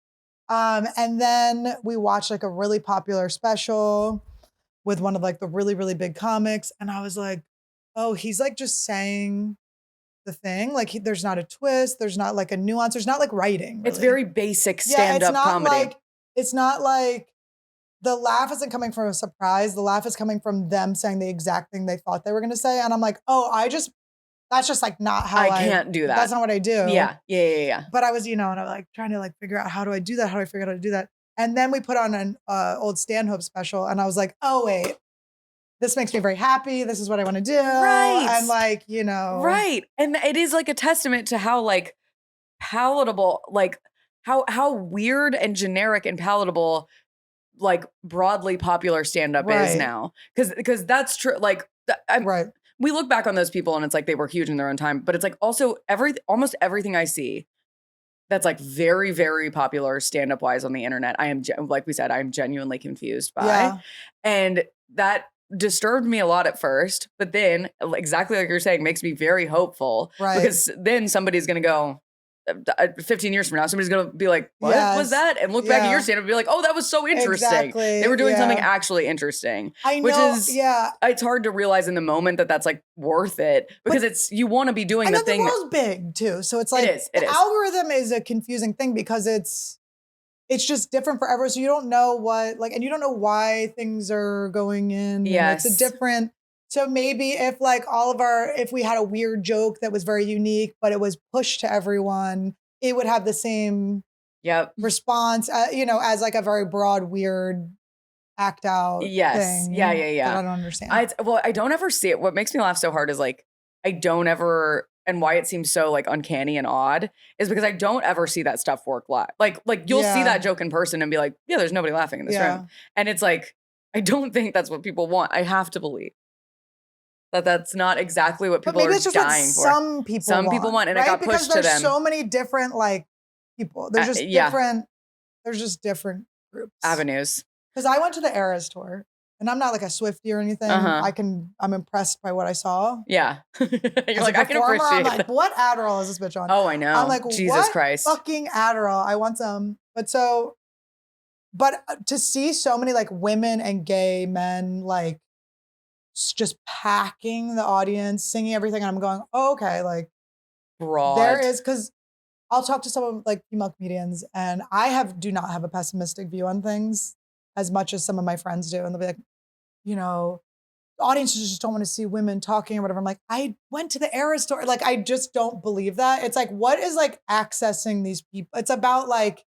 And then we watched like a really popular special with one of like the really, really big comics. And I was like, oh, he's like just saying the thing. Like, there's not a twist. There's not like a nuance. There's not like writing. It's really. very basic Yeah, stand-up comedy. It's not like the laugh isn't coming from a surprise. The laugh is coming from them saying the exact thing they thought they were going to say. And I'm like, oh, that's just like not how I can't do that. That's not what I do. Yeah. But I was, and I'm like trying to like figure out how do I do that? How do I figure out how to do that? And then we put on an old Stanhope special, and I was like, oh wait, this makes me very happy. This is what I want to do. Right. And like, Right. And it is like a testament to how like palatable, like how weird and generic and palatable like broadly popular stand-up is Right. now. Because that's true. Like right. we look back on those people and it's like they were huge in their own time, but it's like also almost everything I see that's like very, very popular stand-up wise on the internet, I am, like we said, I'm genuinely confused by. Yeah. And that disturbed me a lot at first, but then exactly like you're saying, makes me very hopeful. Right. Because then somebody's going to go, 15 years from now, somebody's going to be like, what was Yes. that? And look back at Yeah. your stand-up and be like, oh, that was so interesting. Exactly. They were doing Yeah. something actually interesting. I know. Which is, yeah. it's hard to realize in the moment that that's like worth it because you want to be doing And the then thing. the world's big too. So it's like is, the algorithm is a confusing thing because it's just different for everyone. So you don't know and you don't know why things are going in. And Yes. it's a different. So maybe if we had a weird joke that was very unique, but it was pushed to everyone, it would have the same response, as like a very broad, weird act out Yes. thing. Yeah. That I don't understand. I don't ever see it. What makes me laugh so hard is like, I don't ever, and why it seems so like uncanny and odd is because I don't ever see that stuff work live. Like you'll see that joke in person and be like, yeah, there's nobody laughing in this room. And it's like, I don't think that's what people want. I have to believe that that's not exactly what people are dying for. Some people want, and right? it got pushed to them. There's so many different like people. There's just different. There's just different groups, avenues. Because I went to the Eras tour, and I'm not like a Swiftie or anything. I'm impressed by what I saw. Yeah, you're like, I can appreciate. I'm like, what Adderall is this bitch on? Oh, I know. I'm like, Jesus what Christ, fucking Adderall? I want some. But to see so many like women and gay men like just packing the audience, singing everything, and I'm going, oh, okay, like broad. There is, because I'll talk to some of like female comedians, and I do not have a pessimistic view on things as much as some of my friends do, and they'll be like, you know, audiences just don't want to see women talking or whatever. I'm like, I went to the Eras tour. Like, I just don't believe that. It's like, what is like accessing these people? It's about like,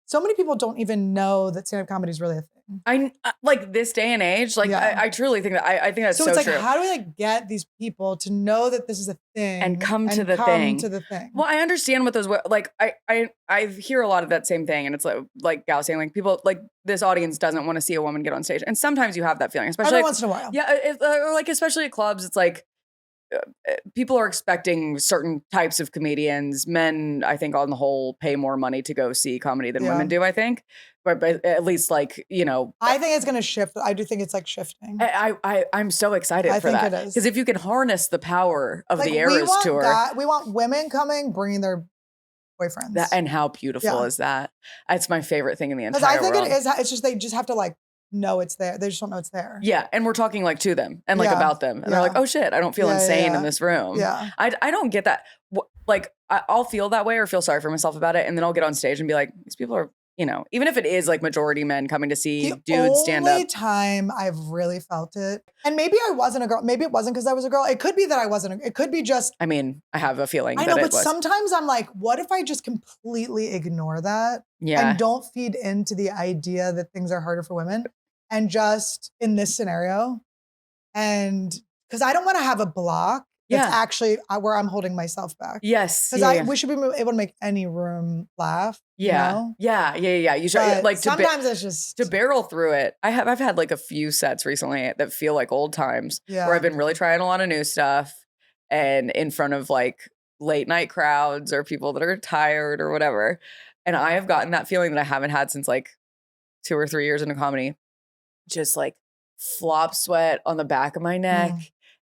so many people don't even know that stand-up comedy is really a thing. I like this day and age. Like, I truly think that I think that's so it's like, true. how do we like get these people to know that this is a thing and come to the thing? Well, I understand what those like. I hear a lot of that same thing, and it's like Gal saying, like, people like this audience doesn't want to see a woman get on stage, and sometimes you have that feeling, especially every once in a while. Yeah, or like especially at clubs, it's like. People are expecting certain types of comedians. Men, I think, on the whole, pay more money to go see comedy than women do, I think. But at least, like, you know. I think it's going to shift. I do think it's, like, shifting. I'm so excited for that. I think it is. Because if you can harness the power of the Eras tour. We want women coming, bringing their boyfriends. And how beautiful is that? It's my favorite thing in the entire world. Because I think it is. It's just, they just have to, like, know it's there. They just don't know it's there. Yeah. And we're talking like to them and like about them. And they're like, oh shit, I don't feel insane in this room. Yeah. I don't get that. Like I'll feel that way or feel sorry for myself about it. And then I'll get on stage and be like, these people are, you know, even if it is like majority men coming to see dudes stand up. The only time I've really felt it, and maybe I wasn't a girl, maybe it wasn't because I was a girl. It could be that I wasn't, it could be just. I mean, I have a feeling I know, but sometimes I'm like, what if I just completely ignore that? Yeah. And don't feed into the idea that things are harder for women? And just in this scenario, and because I don't want to have a block that's actually where I'm holding myself back. Yes. Because we should be able to make any room laugh. Yeah. You know? Yeah. You should, like sometimes it's just to barrel through it. I've had like a few sets recently that feel like old times where I've been really trying a lot of new stuff and in front of like late night crowds or people that are tired or whatever. And I have gotten that feeling that I haven't had since like 2 or 3 years into comedy. Just like flop sweat on the back of my neck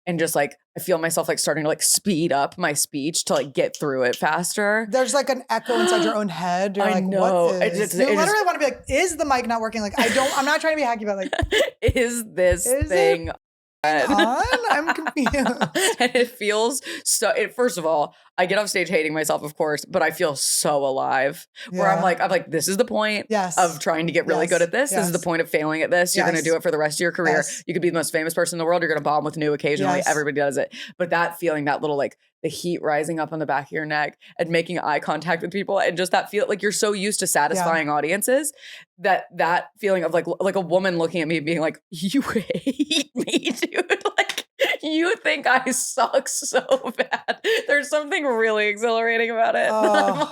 and just like I feel myself like starting to like speed up my speech to like get through it faster. There's like an echo inside your own head. You're I like, know. What is? You literally want to be like, is the mic not working? Like, I'm not trying to be hacky about like, is this thing on? I'm confused. And it feels so, first of all, I get off stage hating myself, of course, but I feel so alive where I'm like, this is the point of trying to get really good at this. This is the point of failing at this. You're going to do it for the rest of your career. You could be the most famous person in the world. You're going to bomb with new occasionally. Everybody does it. But that feeling, that little like the heat rising up on the back of your neck and making eye contact with people and just that feel like you're so used to satisfying audiences that feeling of like a woman looking at me being like, you hate me, dude. Like, you think I suck so bad. There's something really exhilarating about it. Oh,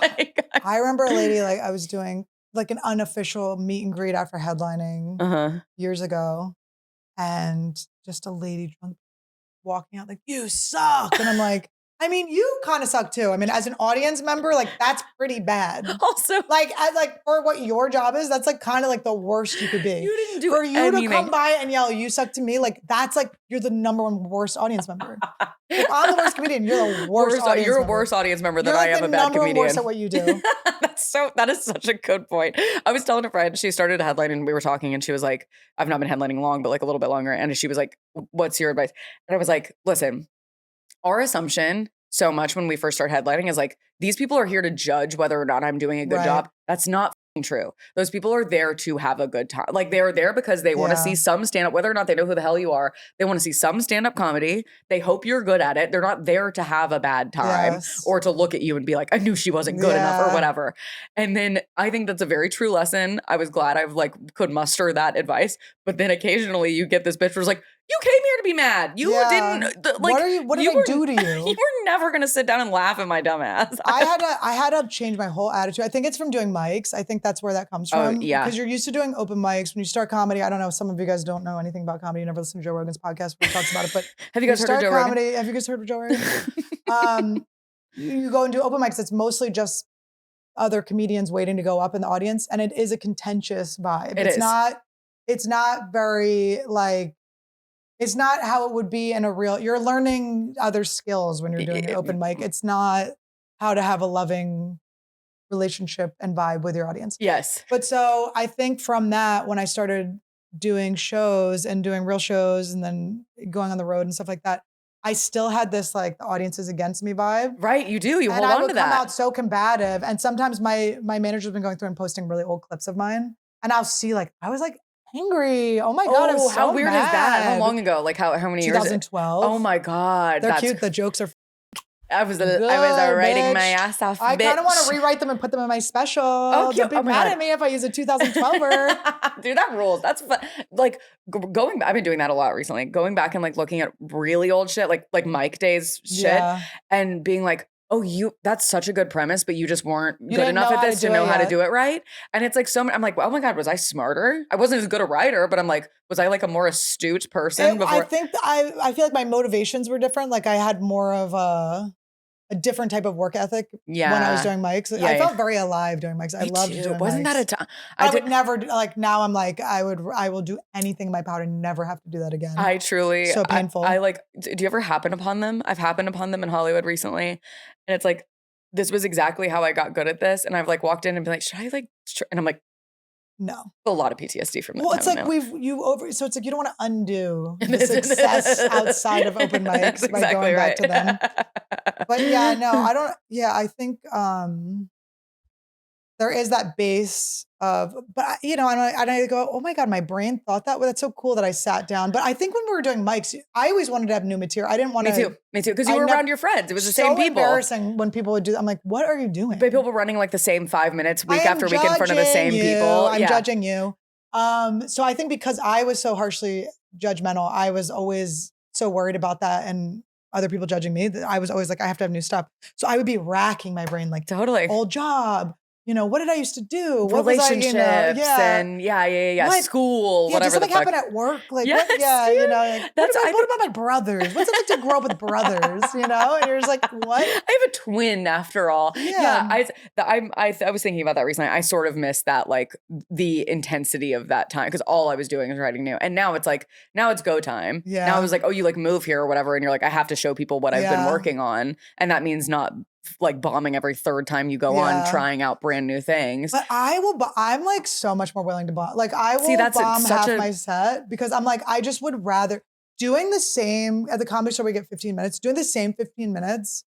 I remember a lady, like I was doing like an unofficial meet and greet after headlining years ago. And just a lady drunk walking out like, you suck. And I'm like, I mean, you kind of suck too. I mean, as an audience member, like that's pretty bad. Also, like for what your job is, that's like kind of like the worst you could be. You didn't do for you to come by and yell, "You suck" to me, like that's like you're the number one worst audience member. If I'm the worst comedian, you're the worst. You're a worse audience member than I am a bad comedian. Worse at what you do. That is such a good point. I was telling a friend, she started a headline and we were talking and she was like, I've not been headlining long, but like a little bit longer. And she was like, what's your advice? And I was like, listen, our assumption so much when we first start headlining is like, these people are here to judge whether or not I'm doing a good job. That's not true. Those people are there to have a good time. Like they're there because they want to see some stand-up, whether or not they know who the hell you are. They want to see some stand-up comedy. They hope you're good at it. They're not there to have a bad time or to look at you and be like, I knew she wasn't good enough or whatever. And then I think that's a very true lesson. I was glad I like could muster that advice. But then occasionally you get this bitch who's like, you came here to be mad. You Yeah. didn't What did I do to you? You were never gonna sit down and laugh at my dumb ass. I had to change my whole attitude. I think it's from doing mics. I think that's where that comes from. yeah. Because you're used to doing open mics. When you start comedy, I don't know, some of you guys don't know anything about comedy. You never listen to Joe Rogan's podcast where he talks about it. But have you guys heard of Joe Rogan? Have you guys heard of Joe Rogan? You go and do open mics. It's mostly just other comedians waiting to go up in the audience. And it is a contentious vibe. It's not very like, it's not how it would be in a real, you're learning other skills when you're doing an open mic. It's not how to have a loving relationship and vibe with your audience. Yes. But so I think from that, when I started doing shows and doing real shows and then going on the road and stuff like that, I still had this like the audience is against me vibe. Right, you do. You hold on to that. And I would come out so combative. And sometimes my manager's been going through and posting really old clips of mine. And I'll see like, I was like angry. Oh my God, I'm so how weird mad. is that? How long ago? Like how many years? 2012. Oh my God. They're cute. The jokes are I was good, writing bitch. my ass off. I kind of want to rewrite them and put them in my special. Oh, cute. Don't be mad at me if I use a 2012er. Dude, that rules. That's fun. Like going. I've been doing that a lot recently. Going back and like looking at really old shit, like Mike Day's shit, and being like, oh, that's such a good premise, but you just weren't good enough at this to know how to do it right. And it's like I'm like, well, oh my God, was I smarter? I wasn't as good a writer, but I'm like, was I like a more astute person before? I think I feel like my motivations were different. Like I had more of a different type of work ethic when I was doing mics. I felt very alive doing mics. I loved doing mics. Wasn't that a time? I would never like now I'm like, I will do anything in my power to never have to do that again. I truly, so painful. I like, do you ever happen upon them? I've happened upon them in Hollywood recently. And it's like, this was exactly how I got good at this. And I've like walked in and been like, should I like, and I'm like, no. A lot of PTSD from that. Well, it's like so it's like you don't want to undo the success outside of open mics by going back to them. But yeah, no, I don't. Yeah, I think there is that base of, but and I go, oh my God, my brain thought that. Well, that's so cool that I sat down. But I think when we were doing mics, I always wanted to have new material. I didn't want to. Me too. Because you were around your friends. It was the same people. Embarrassing when people would do that. I'm like, what are you doing? But people were running like the same 5 minutes week after week in front of the same people. I'm judging you. So I think because I was so harshly judgmental, I was always so worried about that and other people judging me that I was always like, I have to have new stuff. So I would be racking my brain like, totally old job. What did I used to do? What relationships was I, and What? School, whatever. Did something happen at work? Like, yes, like, what about my brothers? What's it like to grow up with brothers? And you're just like, what? I have a twin after all. Yeah. I was thinking about that recently. I sort of missed that, like the intensity of that time because all I was doing was writing new. And now it's like, now it's go time. Yeah. Now I was like, oh, you like move here or whatever. And you're like, I have to show people what I've been working on. And that means not like bombing every third time you go on trying out brand new things. But I'm like so much more willing to bomb. Like I will bomb half my set because I'm like, I just would rather doing the same at the comedy show we get 15 minutes, doing the same 15 minutes,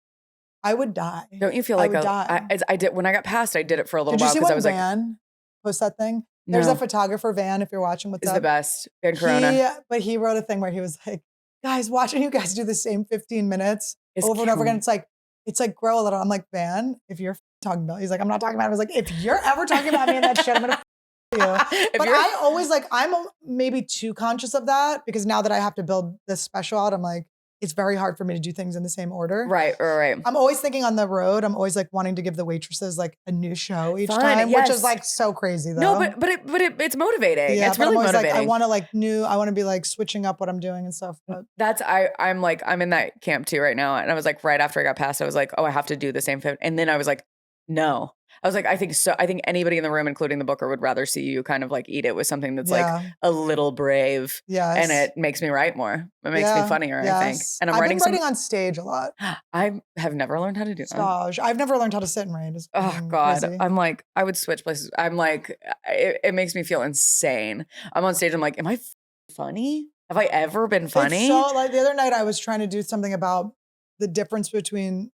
I would die. Don't you feel like I did when I got passed, I did it for a little while because I was Van post that thing? There's a photographer, Van, if you're watching what's up. He's the best. Van Corona. But he wrote a thing where he was like, guys, watching you guys do the same 15 minutes over and over again. It's like grow a little. I'm like, Van, if you're talking about, he's like, I'm not talking about it. I was like, if you're ever talking about me in that shit, I'm gonna you. But I always like, I'm maybe too conscious of that because now that I have to build this special out, I'm like, it's very hard for me to do things in the same order. Right. I'm always thinking on the road. I'm always like wanting to give the waitresses like a new show each time, which is like so crazy though. No, but it's motivating. Yeah, it's really motivating. Like, I want to be like switching up what I'm doing and stuff. But I'm in that camp too right now. And I was like, right after I got passed, I was like, oh, I have to do the same thing. And then I was like, no. I was like, I think anybody in the room, including the booker, would rather see you kind of like eat it with something that's like a little brave. Yes. And it makes me write more. It makes me funnier, I think. And I've been writing on stage a lot. I have never learned how to do that. I've never learned how to sit and write. Oh God. Crazy. I'm like, I would switch places. I'm like, it makes me feel insane. I'm on stage. I'm like, am I funny? Have I ever been funny? So like the other night I was trying to do something about the difference between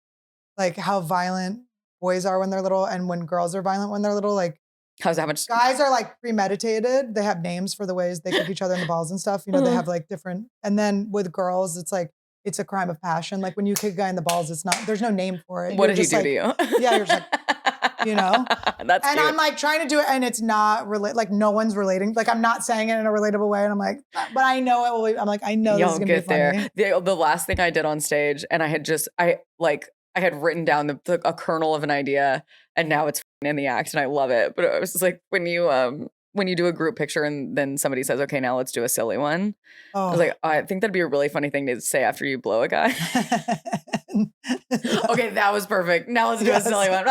like how violent boys are when they're little and when girls are violent when they're little. Like how's that much? Guys are like premeditated. They have names for the ways they kick each other in the balls and stuff. They have like different. And then with girls, it's like, it's a crime of passion. Like when you kick a guy in the balls, there's no name for it. What did he do to you? Yeah, you're just like, you know? That's And cute. I'm like trying to do it and it's not like no one's relating. Like I'm not saying it in a relatable way. And I'm like, but I know it will be, I'm like, I know this is You'll gonna be get funny. there. The last thing I did on stage, and I had written down a kernel of an idea, and now it's in the act, and I love it. But it was just like when you do a group picture and then somebody says, "Okay, now let's do a silly one." I was like, I think that'd be a really funny thing to say after you blow a guy. Okay, that was perfect. Now let's do a silly one.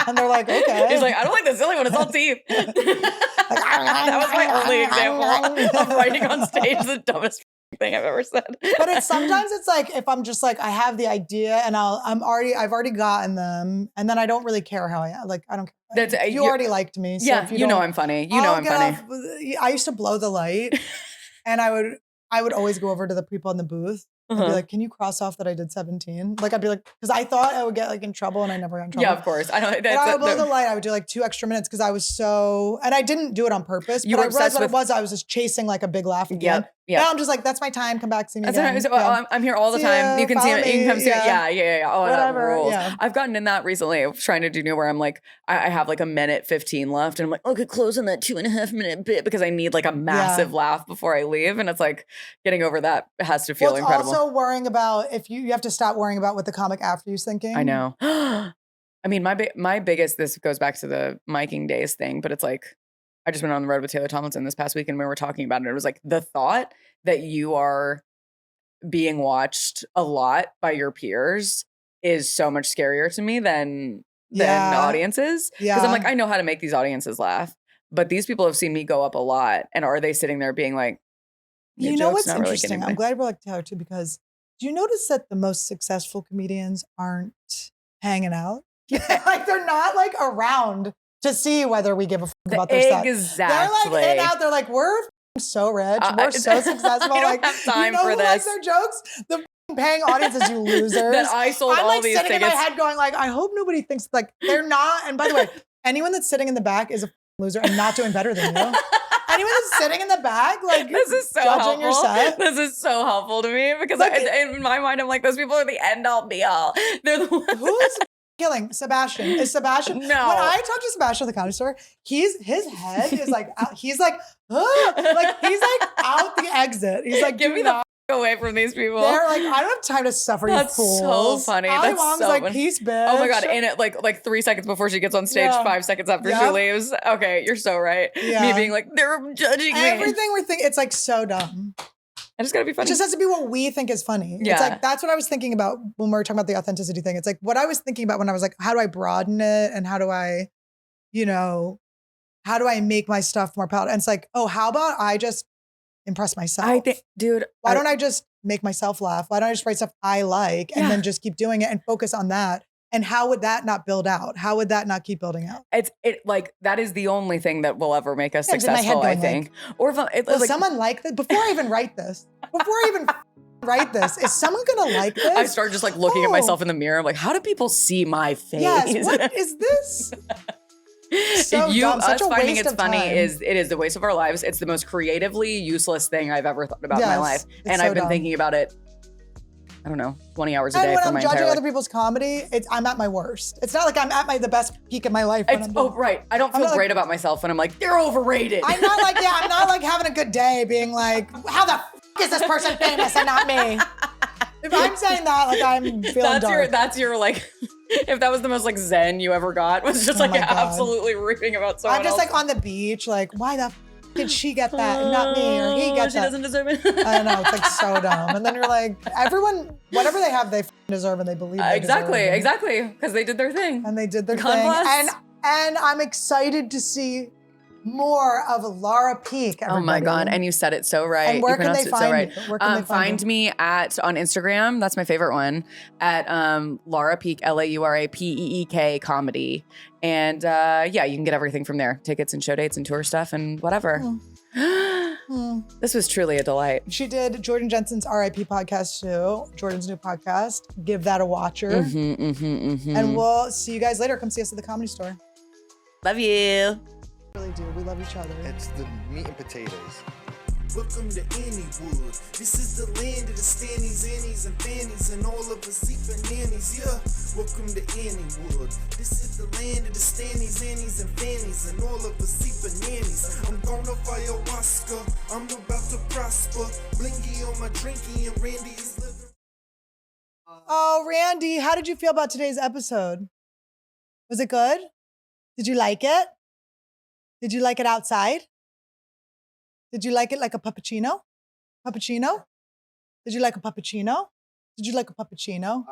And they're like, okay. He's like, I don't like the silly one. It's all teeth. That was my only example of writing on stage the dumbest thing I've ever said. But sometimes it's like if I'm just like I have the idea and I've already gotten them and then I don't really care how I am. Like I don't care. You already liked me. So yeah, if you know I'm funny. You know I'm funny. I used to blow the light and I would always go over to the people in the booth. I'd be like, can you cross off that I did 17? Like I'd be like, because I thought I would get like in trouble and I never got in trouble. Yeah, of course. I don't. But I would blow the light. I would do like 2 extra minutes because I was so, and I didn't do it on purpose. You but were I realized obsessed what it was. I was just chasing like a big laugh again. Yep. Now I'm just like, that's my time. Come back, see me again. I'm here all the time. You can see it. You can come see it. Yeah. Oh, Whatever, that rules. yeah. I've gotten in that recently of trying to do new where I'm like, I have like a minute 15 left and I'm like, okay, close on that 2.5 minute bit because I need like a massive laugh before I leave. And it's like getting over that has to feel incredible. Also worrying about if you have to stop worrying about what the comic after you's thinking. I know. I mean, my biggest, this goes back to the miking days thing, but it's like, I just went on the road with Taylor Tomlinson this past week and we were talking about it. It was like the thought that you are being watched a lot by your peers is so much scarier to me than audiences. Because I'm like, I know how to make these audiences laugh, but these people have seen me go up a lot. And are they sitting there being like, you know what's interesting? I'm glad we're like Taylor too, because do you notice that the most successful comedians aren't hanging out? Like they're not like around to see whether we give a fuck about their stuff. Exactly. They're like in out. They're like, we're so rich. We're so successful. I don't like, have time for who this. likes their jokes? The paying audiences, you losers. That I sold I'm all like these sitting tickets. in my head going like, I hope nobody thinks like they're not. And by the way, anyone that's sitting in the back is a loser and not doing better than you. Anyone that's sitting in the back, like this is so judging helpful. your set. This is so helpful to me because Like, in my mind, I'm like, those people are the end all be all. They're the ones. Who's killing Sebastian? Is Sebastian? No. When I talk to Sebastian at the Comedy Store, his head is like out, he's like, like he's like out the exit. He's like, give me the away from these people. They're like, I don't have time to suffer. That's you fools. so funny. Ali That's Wong's so like, funny. peace, bitch. Oh my god! And it like 3 seconds before she gets on stage, 5 seconds after she leaves. Okay, you're so right. Yeah. Me being like, they're judging me. Everything we're thinking, it's like so dumb. I just gotta be funny. It just has to be what we think is funny. Yeah. It's like, that's what I was thinking about when we were talking about the authenticity thing. It's like what I was thinking about when I was like, how do I broaden it? And how do I, how do I make my stuff more palatable? And it's like, oh, how about I just impress myself? I think, dude. Why don't I just make myself laugh? Why don't I just write stuff I like and then just keep doing it and focus on that? And how would that not build out? How would that not keep building out? It like that is the only thing that will ever make us Yeah, it's in my head successful, I going think. Or if will someone like this? Before I even write this, is someone gonna like this? I start just like looking at myself in the mirror. I'm like, how do people see my face? Yes, what is this? So dumb. Such us a finding waste it's of funny time. it is the waste of our lives. It's the most creatively useless thing I've ever thought about in my Yes, life. it's And so I've been dumb. thinking about it, I don't know, 20 hours a And day when for I'm my judging entire other life. people's comedy, I'm at my worst. It's not like I'm at the best peak of my life. When I'm doing- Right. I don't feel not great about myself when I'm like, they're overrated. I'm not like having a good day being like, how the is this person famous and not me? If I'm saying that, like I'm feeling dark. That's your like, if that was the most like zen you ever got, was just like my God. absolutely reading about someone I'm just else. like on the beach, like, why the did she get that and not me? Or he gets She that. doesn't deserve it. I know, it's like so dumb. And then you're like, everyone, whatever they have, they deserve and they believe they Exactly, deserve. exactly. Because they did their thing. And they did their God thing. bless. And I'm excited to see more of Laura Peak. Oh my God. And you said it so right. And where You can they pronounced it so find right. you? Where can they find you? me on Instagram. That's my favorite one. At Laura Peak, LauraPeek comedy. And yeah, you can get everything from there. Tickets and show dates and tour stuff and whatever. This was truly a delight. She did Jordan Jensen's RIP podcast too. Jordan's new podcast. Give that a watcher. And we'll see you guys later. Come see us at the Comedy Store. Love you. We really do. We love each other. It's the meat and potatoes. Welcome to Anniewood. This is the land of the standies, annies, and fannies, and all of the sleeping nannies. Yeah, welcome to Anniewood. This is the land of the standies, annies, and fannies, and all of the sleeping nannies. I'm gonna ayahuasca. I'm about to prosper. Blingy on my drinky, and Randy is living. Oh, Randy, how did you feel about today's episode? Was it good? Did you like it? Did you like it outside? Did you like it like a puppuccino? Puppuccino? Did you like a puppuccino? Did you like a puppuccino?